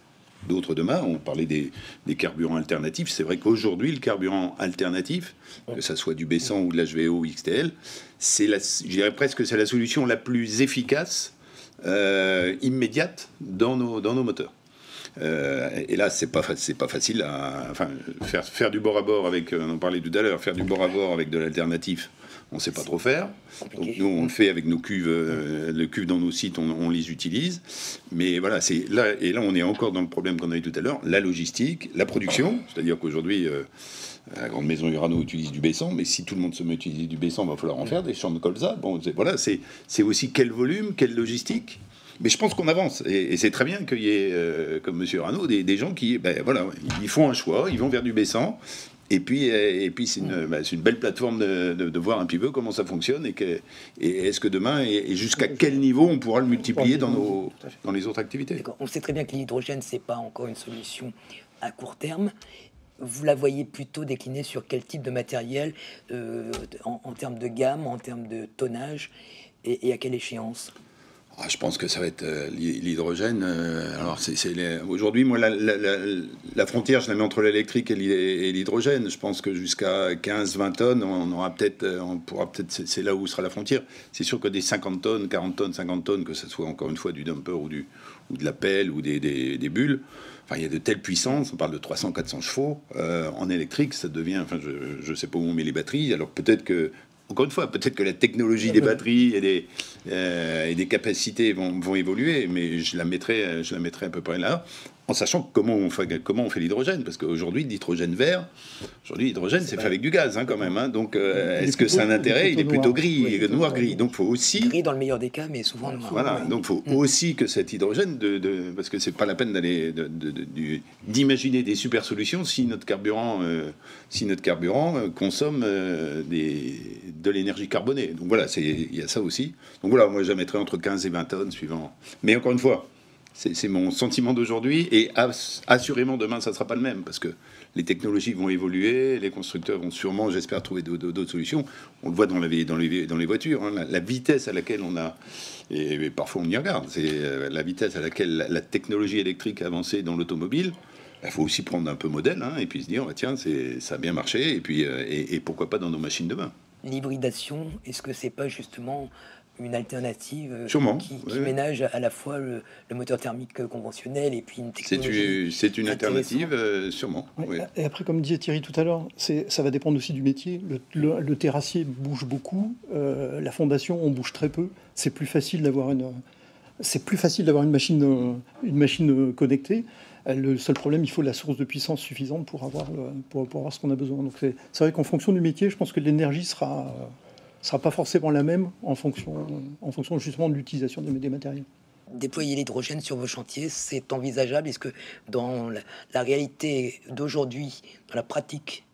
d'autres demain. On parlait des carburants alternatifs. C'est vrai qu'aujourd'hui, le carburant alternatif, que ça soit du B100 ou de l'HVO ou XTL, je dirais presque que c'est la solution la plus efficace immédiate dans nos moteurs. Et là, c'est pas facile faire du bord à bord avec, on en parlait tout à l'heure, faire du bord à bord avec de l'alternatif, on sait pas trop faire. Donc, nous, on le fait avec nos cuves, les cuves dans nos sites, on les utilise. Mais voilà, là, on est encore dans le problème qu'on a eu tout à l'heure, la logistique, la production. C'est-à-dire qu'aujourd'hui, la grande maison Urano utilise du baissant, mais si tout le monde se met à utiliser du baissant, il va falloir en faire des champs de colza. Bon, voilà, c'est aussi quel volume, quelle logistique. Mais je pense qu'on avance, et c'est très bien qu'il y ait, comme Monsieur Urano, des gens qui, ils font un choix, ils vont vers du baissant, et puis c'est une belle plateforme de voir un petit peu comment ça fonctionne, et est-ce que demain, et jusqu'à quel niveau on pourra le multiplier dans les autres activités. On sait très bien que l'hydrogène, c'est pas encore une solution à court terme. Vous la voyez plutôt décliner sur quel type de matériel, en termes de gamme, en termes de tonnage, et à quelle échéance? Je pense que ça va être l'hydrogène. Alors, aujourd'hui, moi, la frontière, je la mets entre l'électrique et l'hydrogène. Je pense que jusqu'à 15-20 tonnes, on pourra peut-être, c'est là où sera la frontière. C'est sûr que des 50 tonnes, 40 tonnes, 50 tonnes, que ce soit encore une fois du dumper ou de la pelle ou des bulles, il y a de telles puissances, on parle de 300-400 chevaux. En électrique, ça devient, je ne sais pas où on met les batteries, alors peut-être que, encore une fois, peut-être que la technologie des batteries et des capacités vont évoluer, mais je la mettrai à peu près là, en sachant comment on fait l'hydrogène, parce qu'aujourd'hui, l'hydrogène vert, l'hydrogène, c'est fait avec du gaz, quand même. Donc, est-ce que c'est un intérêt? Il est plutôt gris, noir-gris. Donc, faut aussi... Gris dans le meilleur des cas, mais souvent noir. Voilà, donc il faut aussi que cet hydrogène, parce que c'est pas la peine d'imaginer des super solutions si notre carburant consomme de l'énergie carbonée. Donc voilà, il y a ça aussi. Donc voilà, moi, je la mettrais entre 15 et 20 tonnes, suivant. Mais encore une fois, c'est mon sentiment d'aujourd'hui, et assurément demain ça ne sera pas le même, parce que les technologies vont évoluer, les constructeurs vont sûrement, j'espère, trouver d'autres solutions. On le voit dans les voitures, la vitesse à laquelle on a, et parfois on y regarde, c'est la vitesse à laquelle la technologie électrique a avancé dans l'automobile. Il faut aussi prendre un peu modèle, et puis se dire, tiens, ça a bien marché, et puis et pourquoi pas dans nos machines demain. L'hybridation, est-ce que c'est pas justement une alternative qui ménage à la fois le moteur thermique conventionnel et puis une technologie? C'est une alternative, sûrement. Oui. Et après, comme disait Thierry tout à l'heure, ça va dépendre aussi du métier. Le terrassier bouge beaucoup, la fondation, on bouge très peu. C'est plus facile d'avoir une machine connectée. Le seul problème, il faut la source de puissance suffisante pour avoir ce qu'on a besoin. Donc c'est vrai qu'en fonction du métier, je pense que l'énergie sera pas forcément la même en fonction justement de l'utilisation des matériels. Déployer l'hydrogène sur vos chantiers, c'est envisageable? Est-ce que dans la réalité d'aujourd'hui, dans la pratique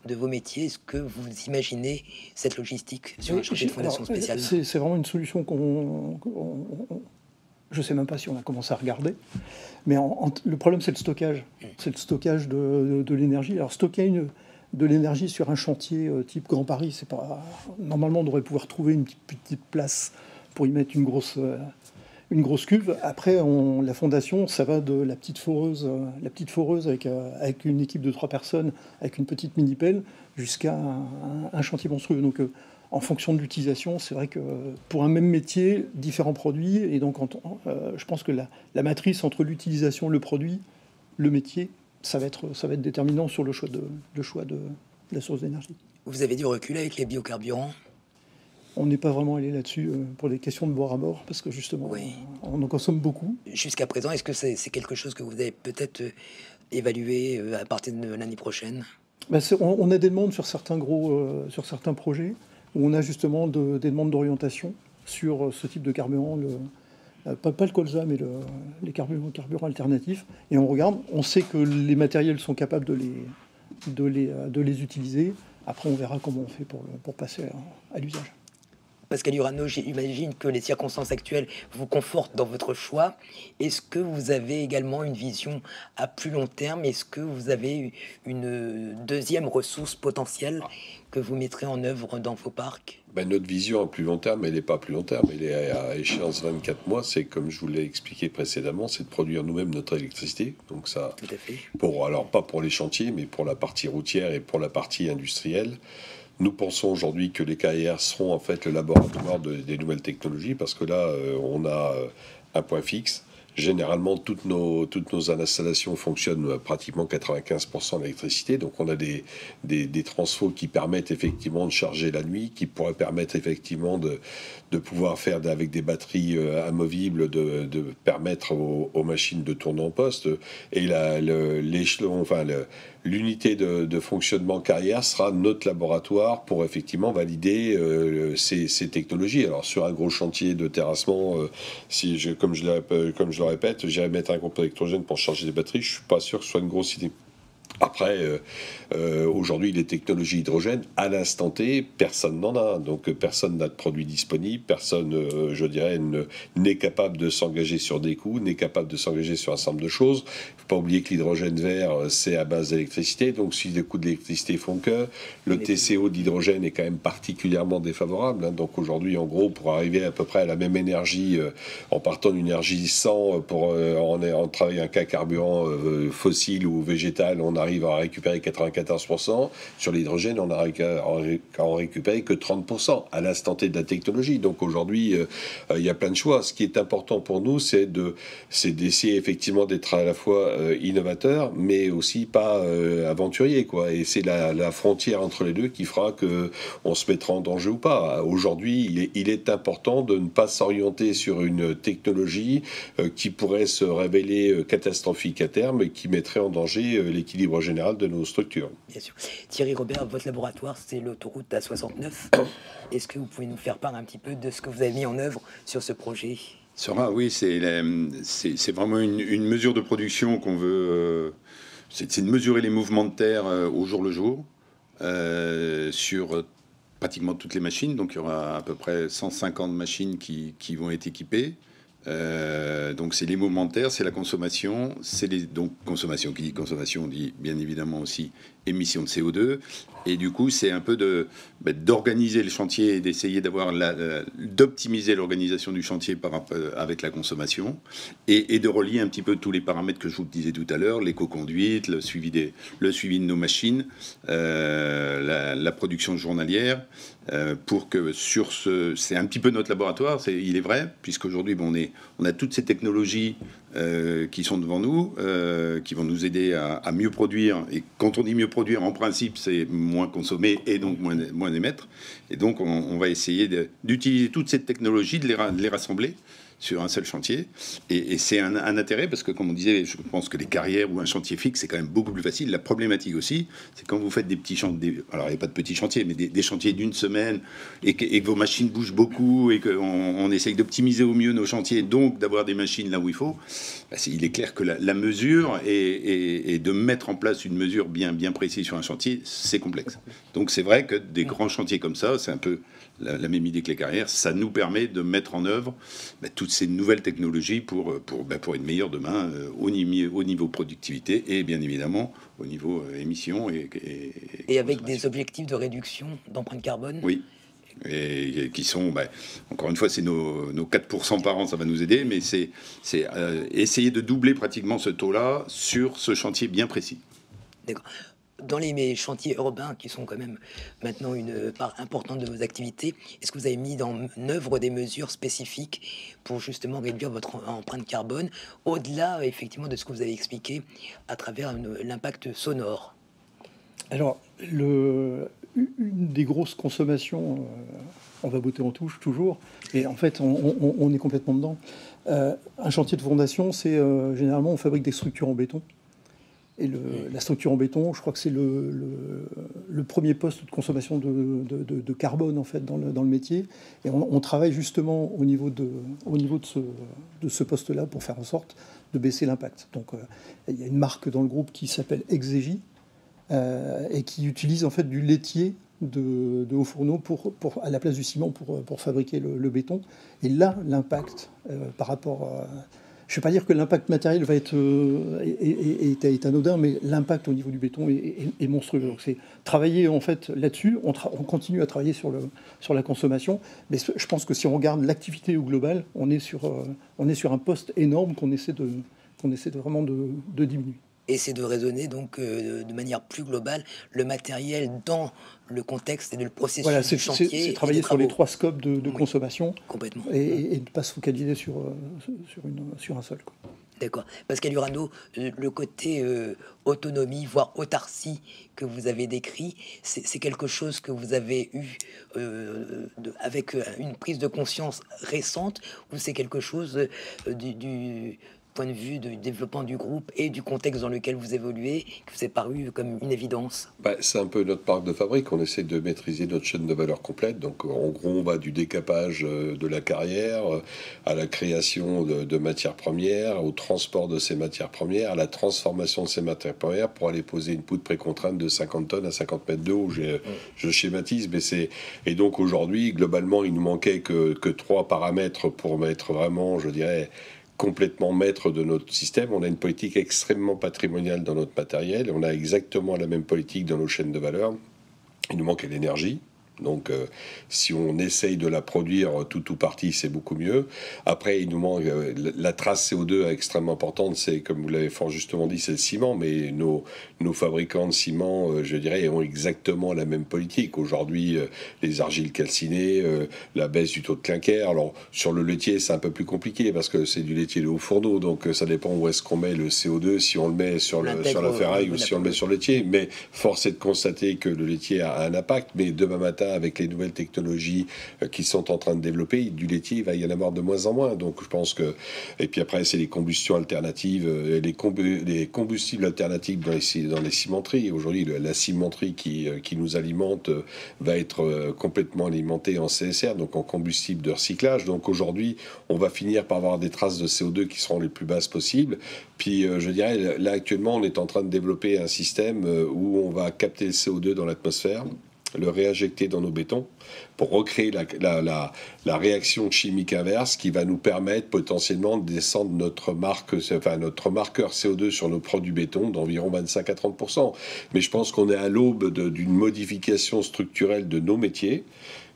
de vos métiers, est-ce que vous imaginez cette logistique sur un chantier de fondation spéciale? C'est vraiment une solution je ne sais même pas si on a commencé à regarder. Mais le problème, c'est le stockage. C'est le stockage de l'énergie. Alors, stocker de l'énergie sur un chantier type Grand Paris, c'est pas... Normalement, on devrait pouvoir trouver une petite place pour y mettre une grosse cuve. Après, la fondation, ça va de la petite foreuse avec une équipe de 3 personnes, avec une petite mini-pelle, jusqu'à un chantier monstrueux. Donc, en fonction de l'utilisation, c'est vrai que pour un même métier, différents produits. Et donc, je pense que la matrice entre l'utilisation, le produit, le métier, ça va être déterminant sur le choix de la source d'énergie. Vous avez dû reculer avec les biocarburants? On n'est pas vraiment allé là-dessus pour des questions de bord à bord, parce que justement, on en consomme beaucoup. Jusqu'à présent, est-ce que c'est quelque chose que vous avez peut-être évalué à partir de l'année prochaine? On a des demandes sur certains projets, où on a justement des demandes d'orientation sur ce type de carburant, pas le colza, mais les carburants alternatifs. Et on regarde, on sait que les matériels sont capables de les utiliser. Après, on verra comment on fait pour passer à l'usage. Pascal Urano, j'imagine que les circonstances actuelles vous confortent dans votre choix. Est-ce que vous avez également une vision à plus long terme? Est-ce que vous avez une deuxième ressource potentielle que vous mettrez en œuvre dans vos parcs? Notre vision à plus long terme, elle n'est pas à plus long terme, elle est à échéance 24 mois. C'est, comme je vous l'ai expliqué précédemment, c'est de produire nous-mêmes notre électricité. Donc ça, tout à fait. Alors pas pour les chantiers, mais pour la partie routière et pour la partie industrielle. Nous pensons aujourd'hui que les carrières seront en fait le laboratoire des nouvelles technologies, parce que là, on a un point fixe. Généralement, toutes nos installations fonctionnent pratiquement 95% d'électricité. Donc, on a des transfos qui permettent effectivement de charger la nuit, qui pourraient permettre effectivement de pouvoir faire avec des batteries amovibles, de permettre aux machines de tourner en poste. Et l'échelon, l'unité de fonctionnement carrière sera notre laboratoire pour effectivement valider ces technologies. Alors, sur un gros chantier de terrassement, comme je le répète, j'irai mettre un groupe électrogène pour charger des batteries, je suis pas sûr que ce soit une grosse idée. Après, aujourd'hui, les technologies hydrogène, à l'instant T, personne n'en a. Donc, personne n'a de produit disponible. Personne, je dirais, n'est capable de s'engager sur des coûts, n'est capable de s'engager sur un certain nombre de choses. Il ne faut pas oublier que l'hydrogène vert, c'est à base d'électricité. Donc, si les coûts de l'électricité font que le TCO d'hydrogène est quand même particulièrement défavorable. Donc, aujourd'hui, en gros, pour arriver à peu près à la même énergie, en partant d'une énergie 100, en travaillant un cas carburant fossile ou végétal, on arrive à récupérer 94%. Sur l'hydrogène, on n'arrive à en récupérer que 30% à l'instant T de la technologie. Donc aujourd'hui, il y a plein de choix. Ce qui est important pour nous, c'est d'essayer effectivement d'être à la fois innovateur, mais aussi pas aventurier, quoi. Et c'est la frontière entre les deux qui fera qu'on se mettra en danger ou pas. Aujourd'hui, il est important de ne pas s'orienter sur une technologie qui pourrait se révéler catastrophique à terme et qui mettrait en danger l'équilibre général de nos structures. Bien sûr. Thierry Robert, votre laboratoire, c'est l'autoroute A69. Est-ce que vous pouvez nous faire part un petit peu de ce que vous avez mis en œuvre sur ce projet ? Oui, c'est vraiment une mesure de production qu'on veut. C'est de mesurer les mouvements de terre au jour le jour sur pratiquement toutes les machines. Donc il y aura à peu près 150 machines qui vont être équipées. Donc c'est les mouvements de terre, c'est la consommation, donc consommation, qui dit consommation dit bien évidemment aussi émissions de CO2, et du coup c'est un peu d'organiser le chantier et d'essayer d'optimiser l'organisation du chantier avec la consommation, et de relier un petit peu tous les paramètres que je vous disais tout à l'heure, l'éco-conduite, le suivi de nos machines, la production journalière, pour que c'est un petit peu notre laboratoire, il est vrai, puisqu'aujourd'hui on a toutes ces technologies qui sont devant nous, qui vont nous aider à mieux produire. Et quand on dit mieux produire, en principe, c'est moins consommer et donc moins émettre. Et donc, on va essayer d'utiliser toute cette technologie, de les rassembler sur un seul chantier. Et c'est un intérêt, parce que, comme on disait, je pense que les carrières ou un chantier fixe, c'est quand même beaucoup plus facile. La problématique aussi, c'est quand vous faites des petits chantiers, alors il n'y a pas de petits chantiers, mais des chantiers d'une semaine, et que vos machines bougent beaucoup, et qu'on essaye d'optimiser au mieux nos chantiers, donc d'avoir des machines là où il faut. Il est clair que la mesure et de mettre en place une mesure bien précise sur un chantier, c'est complexe. Donc c'est vrai que des grands chantiers comme ça, c'est un peu la même idée que les carrières, ça nous permet de mettre en œuvre toutes ces nouvelles technologies pour être meilleur demain au niveau productivité et bien évidemment au niveau émissions. Et avec des objectifs de réduction d'empreinte carbone. Oui. Et qui sont, encore une fois, c'est nos 4% par an, ça va nous aider, mais c'est essayer de doubler pratiquement ce taux-là sur ce chantier bien précis. D'accord. Dans les chantiers urbains, qui sont quand même maintenant une part importante de vos activités, est-ce que vous avez mis en œuvre des mesures spécifiques pour justement réduire votre empreinte carbone, au-delà effectivement de ce que vous avez expliqué à travers l'impact sonore ? Alors, une des grosses consommations, on va botter en touche toujours, et en fait, on est complètement dedans. Un chantier de fondation, c'est généralement, on fabrique des structures en béton. Et la structure en béton, je crois que c'est le premier poste de consommation de carbone en fait dans le métier. Et on travaille justement au niveau de ce poste-là pour faire en sorte de baisser l'impact. Donc il y a une marque dans le groupe qui s'appelle Exegi et qui utilise en fait du laitier de haut fourneau à la place du ciment pour fabriquer le béton. Et là, l'impact par rapport je ne vais pas dire que l'impact matériel va être est anodin, mais l'impact au niveau du béton est monstrueux. Donc c'est travailler en fait là-dessus. On continue à travailler sur la consommation, mais je pense que si on regarde l'activité au global, on est sur un poste énorme qu'on essaie vraiment de diminuer. Et c'est de raisonner donc de manière plus globale le matériel dans le contexte et le processus Voilà, du chantier. C'est travailler sur les 3 scopes de consommation complètement. Et de ne pas se focaliser sur un seul. Quoi. D'accord. Pascal Urano, le côté autonomie, voire autarcie que vous avez décrit, c'est quelque chose que vous avez eu avec une prise de conscience récente, ou c'est quelque chose du point de vue du développement du groupe et du contexte dans lequel vous évoluez, que vous est paru comme une évidence? C'est un peu notre marque de fabrique. On essaie de maîtriser notre chaîne de valeur complète. Donc, en gros, on va du décapage de la carrière à la création de matières premières, au transport de ces matières premières, à la transformation de ces matières premières pour aller poser une poutre précontrainte de 50 tonnes à 50 mètres de haut. Je schématise, mais c'est... Et donc, aujourd'hui, globalement, il nous manquait que 3 paramètres pour être vraiment, je dirais, complètement maître de notre système. On a une politique extrêmement patrimoniale dans notre matériel. On a exactement la même politique dans nos chaînes de valeur. Il nous manque l'énergie. Donc, si on essaye de la produire tout ou partie, c'est beaucoup mieux. Après, il nous manque la trace CO2 extrêmement importante. C'est, comme vous l'avez fort justement dit, c'est le ciment. Mais nos fabricants de ciment, je dirais, ont exactement la même politique. Aujourd'hui, les argiles calcinées, la baisse du taux de clinker. Alors, sur le laitier, c'est un peu plus compliqué parce que c'est du laitier de haut fourneau. Donc, ça dépend où est-ce qu'on met le CO2, si on le met sur la ferraille ou si on le met sur le laitier. Mais force est de constater que le laitier a un impact. Mais demain matin, avec les nouvelles technologies qui sont en train de développer, du laitier, il va y en avoir de moins en moins. Donc je pense que... Et puis après, c'est les combustions alternatives, les combustibles alternatifs dans les cimenteries. Aujourd'hui, la cimenterie qui nous alimente va être complètement alimentée en CSR, donc en combustible de recyclage. Donc aujourd'hui, on va finir par avoir des traces de CO2 qui seront les plus basses possibles. Puis je dirais, là actuellement, on est en train de développer un système où on va capter le CO2 dans l'atmosphère, le réinjecter dans nos bétons pour recréer la réaction chimique inverse qui va nous permettre potentiellement de descendre notre marqueur CO2 sur nos produits béton d'environ 25 à 30%. Mais je pense qu'on est à l'aube d'une modification structurelle de nos métiers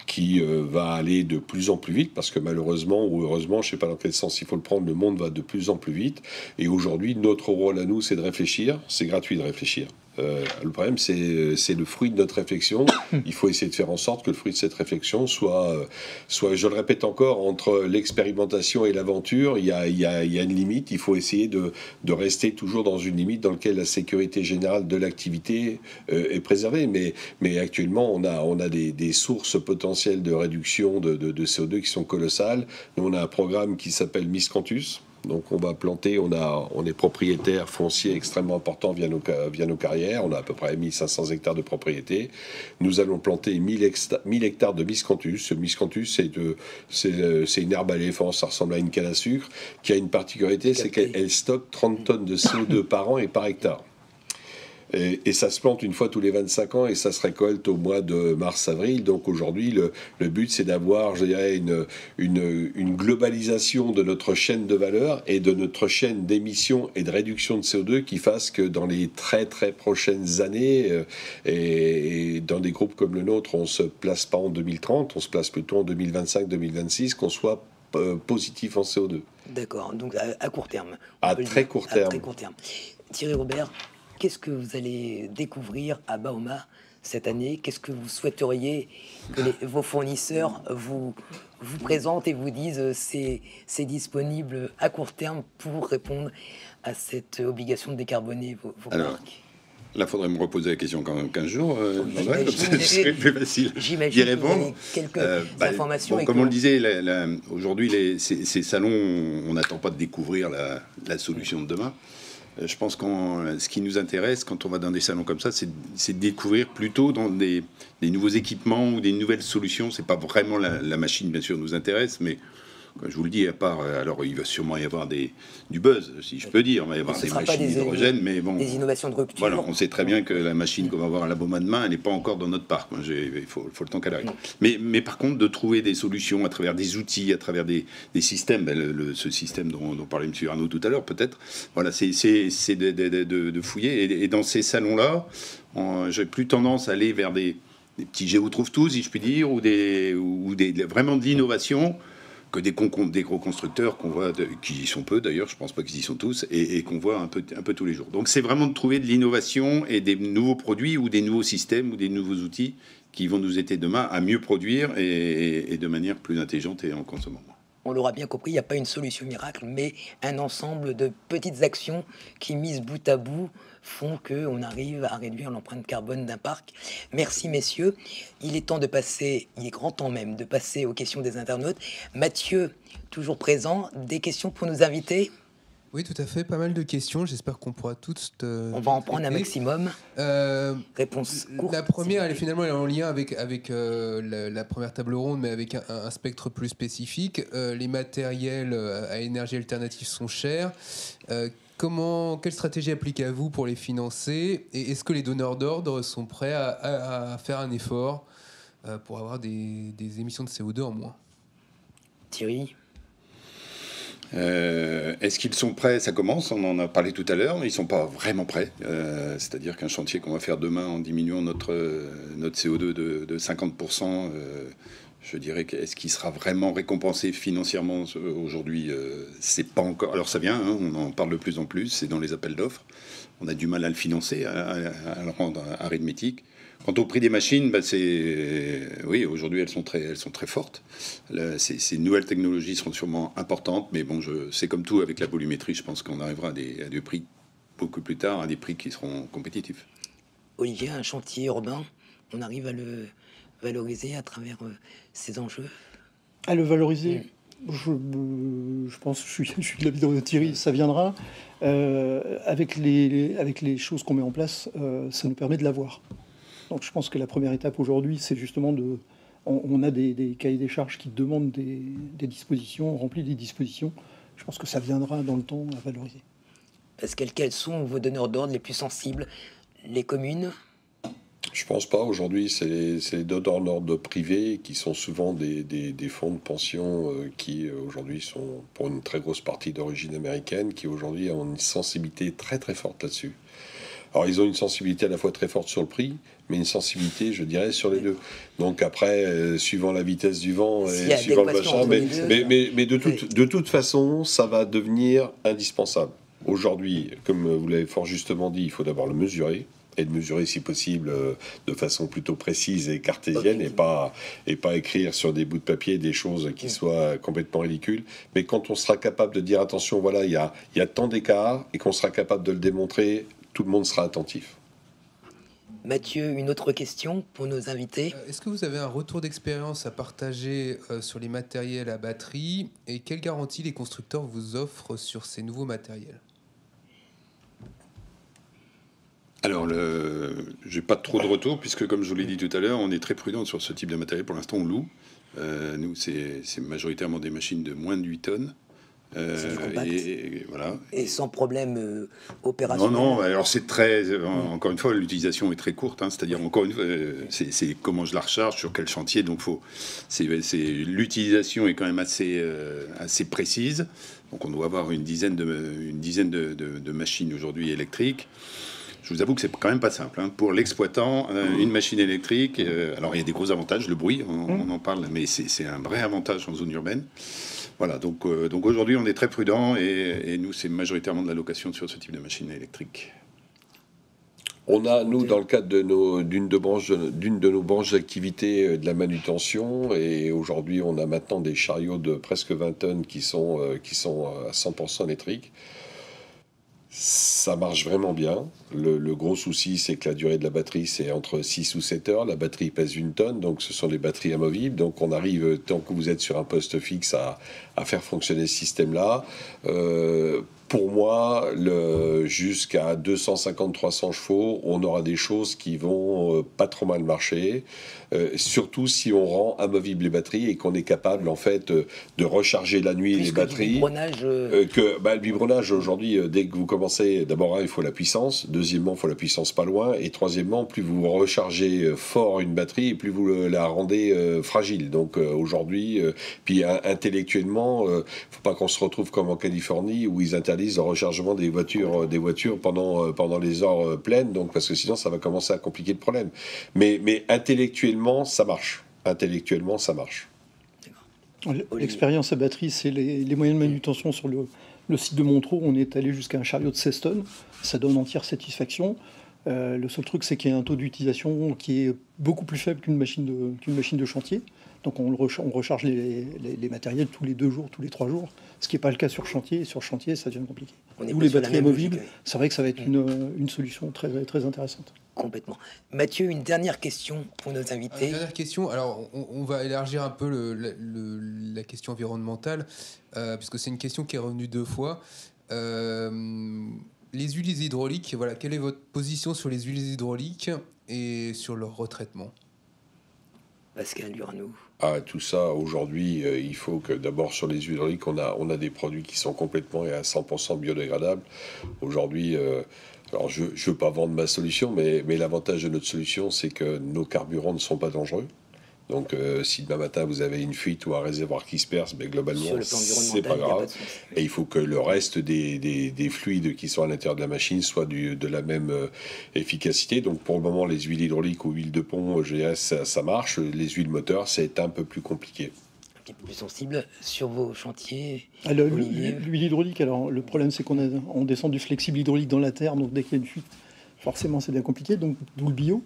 qui va aller de plus en plus vite, parce que malheureusement ou heureusement, je ne sais pas dans quel sens il faut le prendre, le monde va de plus en plus vite. Et aujourd'hui, notre rôle à nous, c'est de réfléchir. C'est gratuit de réfléchir. Le problème, c'est le fruit de notre réflexion. Il faut essayer de faire en sorte que le fruit de cette réflexion soit je le répète encore, entre l'expérimentation et l'aventure, il y a une limite. Il faut essayer de rester toujours dans une limite dans laquelle la sécurité générale de l'activité est préservée. Mais actuellement, on a des sources potentielles de réduction de CO2 qui sont colossales. Nous, on a un programme qui s'appelle Miscanthus. Donc on va planter, on est propriétaire foncier extrêmement important via nos carrières. On a à peu près 1500 hectares de propriété. Nous allons planter 1000 hectares de miscanthus. Ce miscanthus, c'est une herbe à éléphant, ça ressemble à une canne à sucre, qui a une particularité, c'est qu'elle stocke 30 tonnes de CO2 par an et par hectare. Et ça se plante une fois tous les 25 ans et ça se récolte au mois de mars-avril. Donc aujourd'hui, le but, c'est d'avoir, je dirais, une globalisation de notre chaîne de valeur et de notre chaîne d'émissions et de réduction de CO2 qui fasse que dans les très très prochaines années, et dans des groupes comme le nôtre, on ne se place pas en 2030, on se place plutôt en 2025-2026, qu'on soit positif en CO2. D'accord, donc à court terme. À très court terme. Thierry Robert, qu'est-ce que vous allez découvrir à Baoma cette année? Qu'est-ce que vous souhaiteriez que vos fournisseurs vous présentent et vous disent c'est disponible à court terme pour répondre à cette obligation de décarboner vos marques? Là, il faudrait me reposer la question quand même 15 jours. Comme ça, ce serait plus facile d'y répondre. Quelques informations. Bon, comme on le disait, aujourd'hui, ces salons, on n'attend pas de découvrir la solution de demain. Je pense que ce qui nous intéresse quand on va dans des salons comme ça, c'est de découvrir plutôt dans des nouveaux équipements ou des nouvelles solutions. C'est pas vraiment la machine, bien sûr, nous intéresse, mais je vous le dis, à part, alors il va sûrement y avoir du buzz, si je peux dire, il va y avoir des machines d'hydrogène, mais bon, des innovations de rupture. Voilà, on sait très bien que la machine qu'on va avoir à la Bauma demain, elle n'est pas encore dans notre parc. Il faut le temps qu'elle arrive. Mais par contre, de trouver des solutions à travers des outils, à travers des systèmes, ce système dont parlait M. Arnaud tout à l'heure, peut-être. Voilà, c'est de fouiller. Et dans ces salons-là, j'ai plus tendance à aller vers des petits géotrouve-tous, si je puis dire, ou vraiment de l'innovation. que des gros constructeurs qu'on voit, qui y sont peu d'ailleurs, je ne pense pas qu'ils y sont tous, et qu'on voit un peu tous les jours. Donc c'est vraiment de trouver de l'innovation et des nouveaux produits ou des nouveaux systèmes ou des nouveaux outils qui vont nous aider demain à mieux produire et de manière plus intelligente et en consommant moins. On l'aura bien compris, il n'y a pas une solution miracle, mais un ensemble de petites actions qui, mises bout à bout, font qu'on arrive à réduire l'empreinte carbone d'un parc. Merci messieurs. Il est grand temps même de passer aux questions des internautes. Mathieu, toujours présent, des questions pour nos invités? Oui, tout à fait, pas mal de questions. J'espère qu'on pourra toutes. On va en prendre un maximum. Réponse courte. La première, elle est en lien avec la première table ronde, mais avec un spectre plus spécifique. Les matériels à énergie alternative sont chers. Quelle stratégie appliquez-vous pour les financer? Et est-ce que les donneurs d'ordre sont prêts à faire un effort pour avoir des émissions de CO2 en moins? Thierry? Est-ce qu'ils sont prêts? Ça commence, on en a parlé tout à l'heure, mais ils ne sont pas vraiment prêts. C'est-à-dire qu'un chantier qu'on va faire demain en diminuant notre CO2 de 50%, je dirais est-ce qu'il sera vraiment récompensé financièrement aujourd'hui? C'est pas encore. Alors ça vient, on en parle de plus en plus, c'est dans les appels d'offres. On a du mal à le financer, à le rendre arithmétique. Quant au prix des machines, oui, aujourd'hui elles sont très fortes. Ces nouvelles technologies seront sûrement importantes, mais bon, c'est comme tout avec la volumétrie, je pense qu'on arrivera à des prix beaucoup plus tard, à des prix qui seront compétitifs. Olivier, un chantier urbain, on arrive à le valoriser à travers ces enjeux? À le valoriser, je pense, je suis de l'avis de Thierry, ça viendra. Avec les choses qu'on met en place, ça nous permet de l'avoir. Donc je pense que la première étape aujourd'hui, c'est justement on a des cahiers des charges qui demandent des dispositions, on remplit des dispositions. Je pense que ça viendra dans le temps à valoriser. Pascal, quels sont vos donneurs d'ordre les plus sensibles? Les communes? Je pense pas. Aujourd'hui, c'est les donneurs d'ordre privés qui sont souvent des fonds de pension qui aujourd'hui sont pour une très grosse partie d'origine américaine, qui aujourd'hui ont une sensibilité très très forte là-dessus. Alors ils ont une sensibilité à la fois très forte sur le prix, mais une sensibilité, je dirais, sur les deux. Donc après, suivant la vitesse du vent et suivant le machin, mais de toute façon, ça va devenir indispensable. Aujourd'hui, comme vous l'avez fort justement dit, il faut d'abord le mesurer, et le mesurer si possible de façon plutôt précise et cartésienne, et pas écrire sur des bouts de papier des choses qui soient complètement ridicules. Mais quand on sera capable de dire attention, voilà, il y a tant d'écart, et qu'on sera capable de le démontrer, tout le monde sera attentif. Mathieu, une autre question pour nos invités. Est-ce que vous avez un retour d'expérience à partager sur les matériels à batterie, et quelles garanties les constructeurs vous offrent sur ces nouveaux matériels? Alors, je n'ai pas trop de retour, puisque comme je vous l'ai dit tout à l'heure, on est très prudent sur ce type de matériel. Pour l'instant, on loue. Nous, c'est majoritairement des machines de moins de 8 tonnes. Et voilà. Et sans problème opérationnel. Non, alors c'est encore une fois, l'utilisation est très courte, c'est-à-dire encore une fois, c'est comment je la recharge, sur quel chantier, donc l'utilisation est quand même assez précise. Donc on doit avoir une dizaine de machines aujourd'hui électriques. Je vous avoue que c'est quand même pas simple. Pour l'exploitant, une machine électrique, alors il y a des gros avantages, le bruit, on en parle, mais c'est un vrai avantage en zone urbaine. Voilà, donc aujourd'hui, on est très prudent et nous, c'est majoritairement de la location sur ce type de machine électrique. On a, nous, dans le cadre d'une de nos branches d'activité, de la manutention, et aujourd'hui, on a maintenant des chariots de presque 20 tonnes qui sont à 100% électriques. Ça marche vraiment bien. Le gros souci, c'est que la durée de la batterie, c'est entre 6 ou 7 heures. La batterie pèse 1 tonne, donc ce sont des batteries amovibles. Donc on arrive, tant que vous êtes sur un poste fixe, à faire fonctionner ce système-là. Pour moi, jusqu'à 250-300 chevaux, on aura des choses qui vont pas trop mal marcher. Surtout si on rend amovibles les batteries et qu'on est capable en fait de recharger la nuit les batteries. Le biberonnage aujourd'hui, dès que vous commencez, d'abord il faut la puissance, deuxièmement il faut la puissance pas loin, et troisièmement plus vous rechargez fort une batterie, plus vous la rendez fragile. Donc aujourd'hui, puis intellectuellement, faut pas qu'on se retrouve comme en Californie où ils interdisent le rechargement des voitures pendant les heures pleines, donc parce que sinon ça va commencer à compliquer le problème. Mais intellectuellement, ça marche. Intellectuellement, ça marche. L'expérience à batterie, c'est les moyens de manutention sur le site de Montreux. On est allé jusqu'à un chariot de 16 tonnes. Ça donne entière satisfaction. Le seul truc, c'est qu'il y a un taux d'utilisation qui est beaucoup plus faible qu'une machine de chantier. Donc on recharge les matériels tous les 2 jours, tous les 3 jours, ce qui n'est pas le cas sur chantier. Sur chantier, ça devient compliqué. Ou les batteries amovibles, c'est vrai que ça va être une solution très, très intéressante. Complètement. Mathieu, une dernière question pour nos invités. Une dernière question. Alors, on va élargir un peu la question environnementale, puisque c'est une question qui est revenue 2 fois. Les huiles hydrauliques, voilà, quelle est votre position sur les huiles hydrauliques et sur leur retraitement? Pascal Durand. Tout ça, aujourd'hui, il faut que d'abord sur les huiles hydrauliques, on a des produits qui sont complètement et à 100% biodégradables. Aujourd'hui, alors je ne veux pas vendre ma solution, mais l'avantage de notre solution, c'est que nos carburants ne sont pas dangereux. Donc si demain matin vous avez une fuite ou un réservoir qui se perce, mais globalement c'est pas grave. Et il faut que le reste des fluides qui sont à l'intérieur de la machine soient de la même efficacité. Donc pour le moment les huiles hydrauliques ou huiles de pont, ça marche. Les huiles moteurs c'est un peu plus compliqué. Un petit peu plus sensible sur vos chantiers. L'huile hydraulique, alors le problème c'est qu'on descend du flexible hydraulique dans la terre, donc dès qu'il y a une fuite, forcément c'est bien compliqué, donc d'où le bio.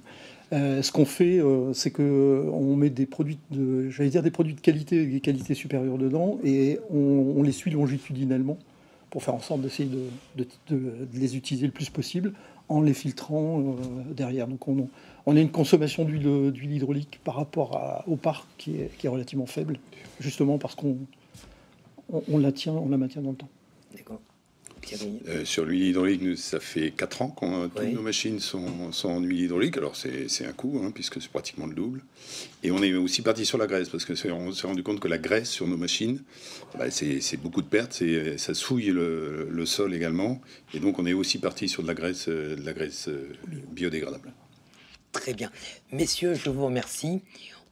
Ce qu'on fait, c'est qu'on met des produits des produits de qualité, des qualités supérieures dedans, et on les suit longitudinalement pour faire en sorte d'essayer de les utiliser le plus possible en les filtrant derrière. Donc on a une consommation d'huile hydraulique par rapport au parc qui est relativement faible, justement parce qu'on la maintient dans le temps. D'accord. Sur l'huile hydraulique, ça fait 4 ans que toutes nos machines sont en huile hydraulique. Alors c'est un coût, puisque c'est pratiquement le double. Et on est aussi parti sur la graisse, parce qu'on s'est rendu compte que la graisse sur nos machines, c'est beaucoup de pertes, ça souille le sol également. Et donc on est aussi parti sur de la graisse biodégradable. Très bien. Messieurs, je vous remercie.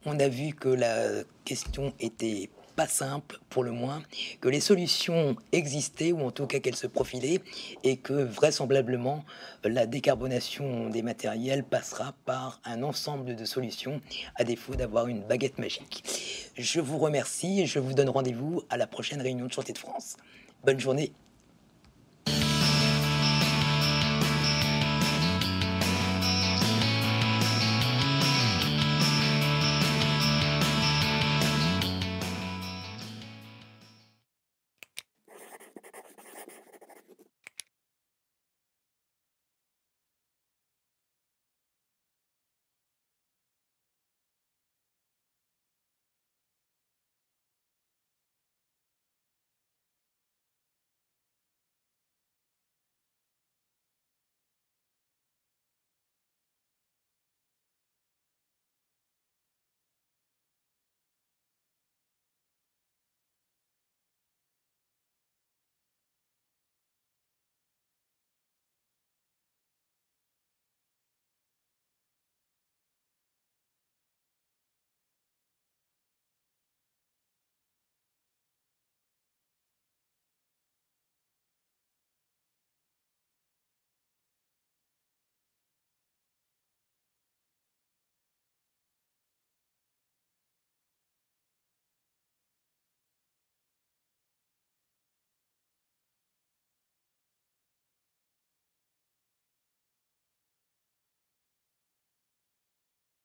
On a vu que la question était pas simple pour le moins, que les solutions existaient ou en tout cas qu'elles se profilaient et que vraisemblablement la décarbonation des matériels passera par un ensemble de solutions à défaut d'avoir une baguette magique. Je vous remercie et je vous donne rendez-vous à la prochaine réunion de Chantier de France. Bonne journée.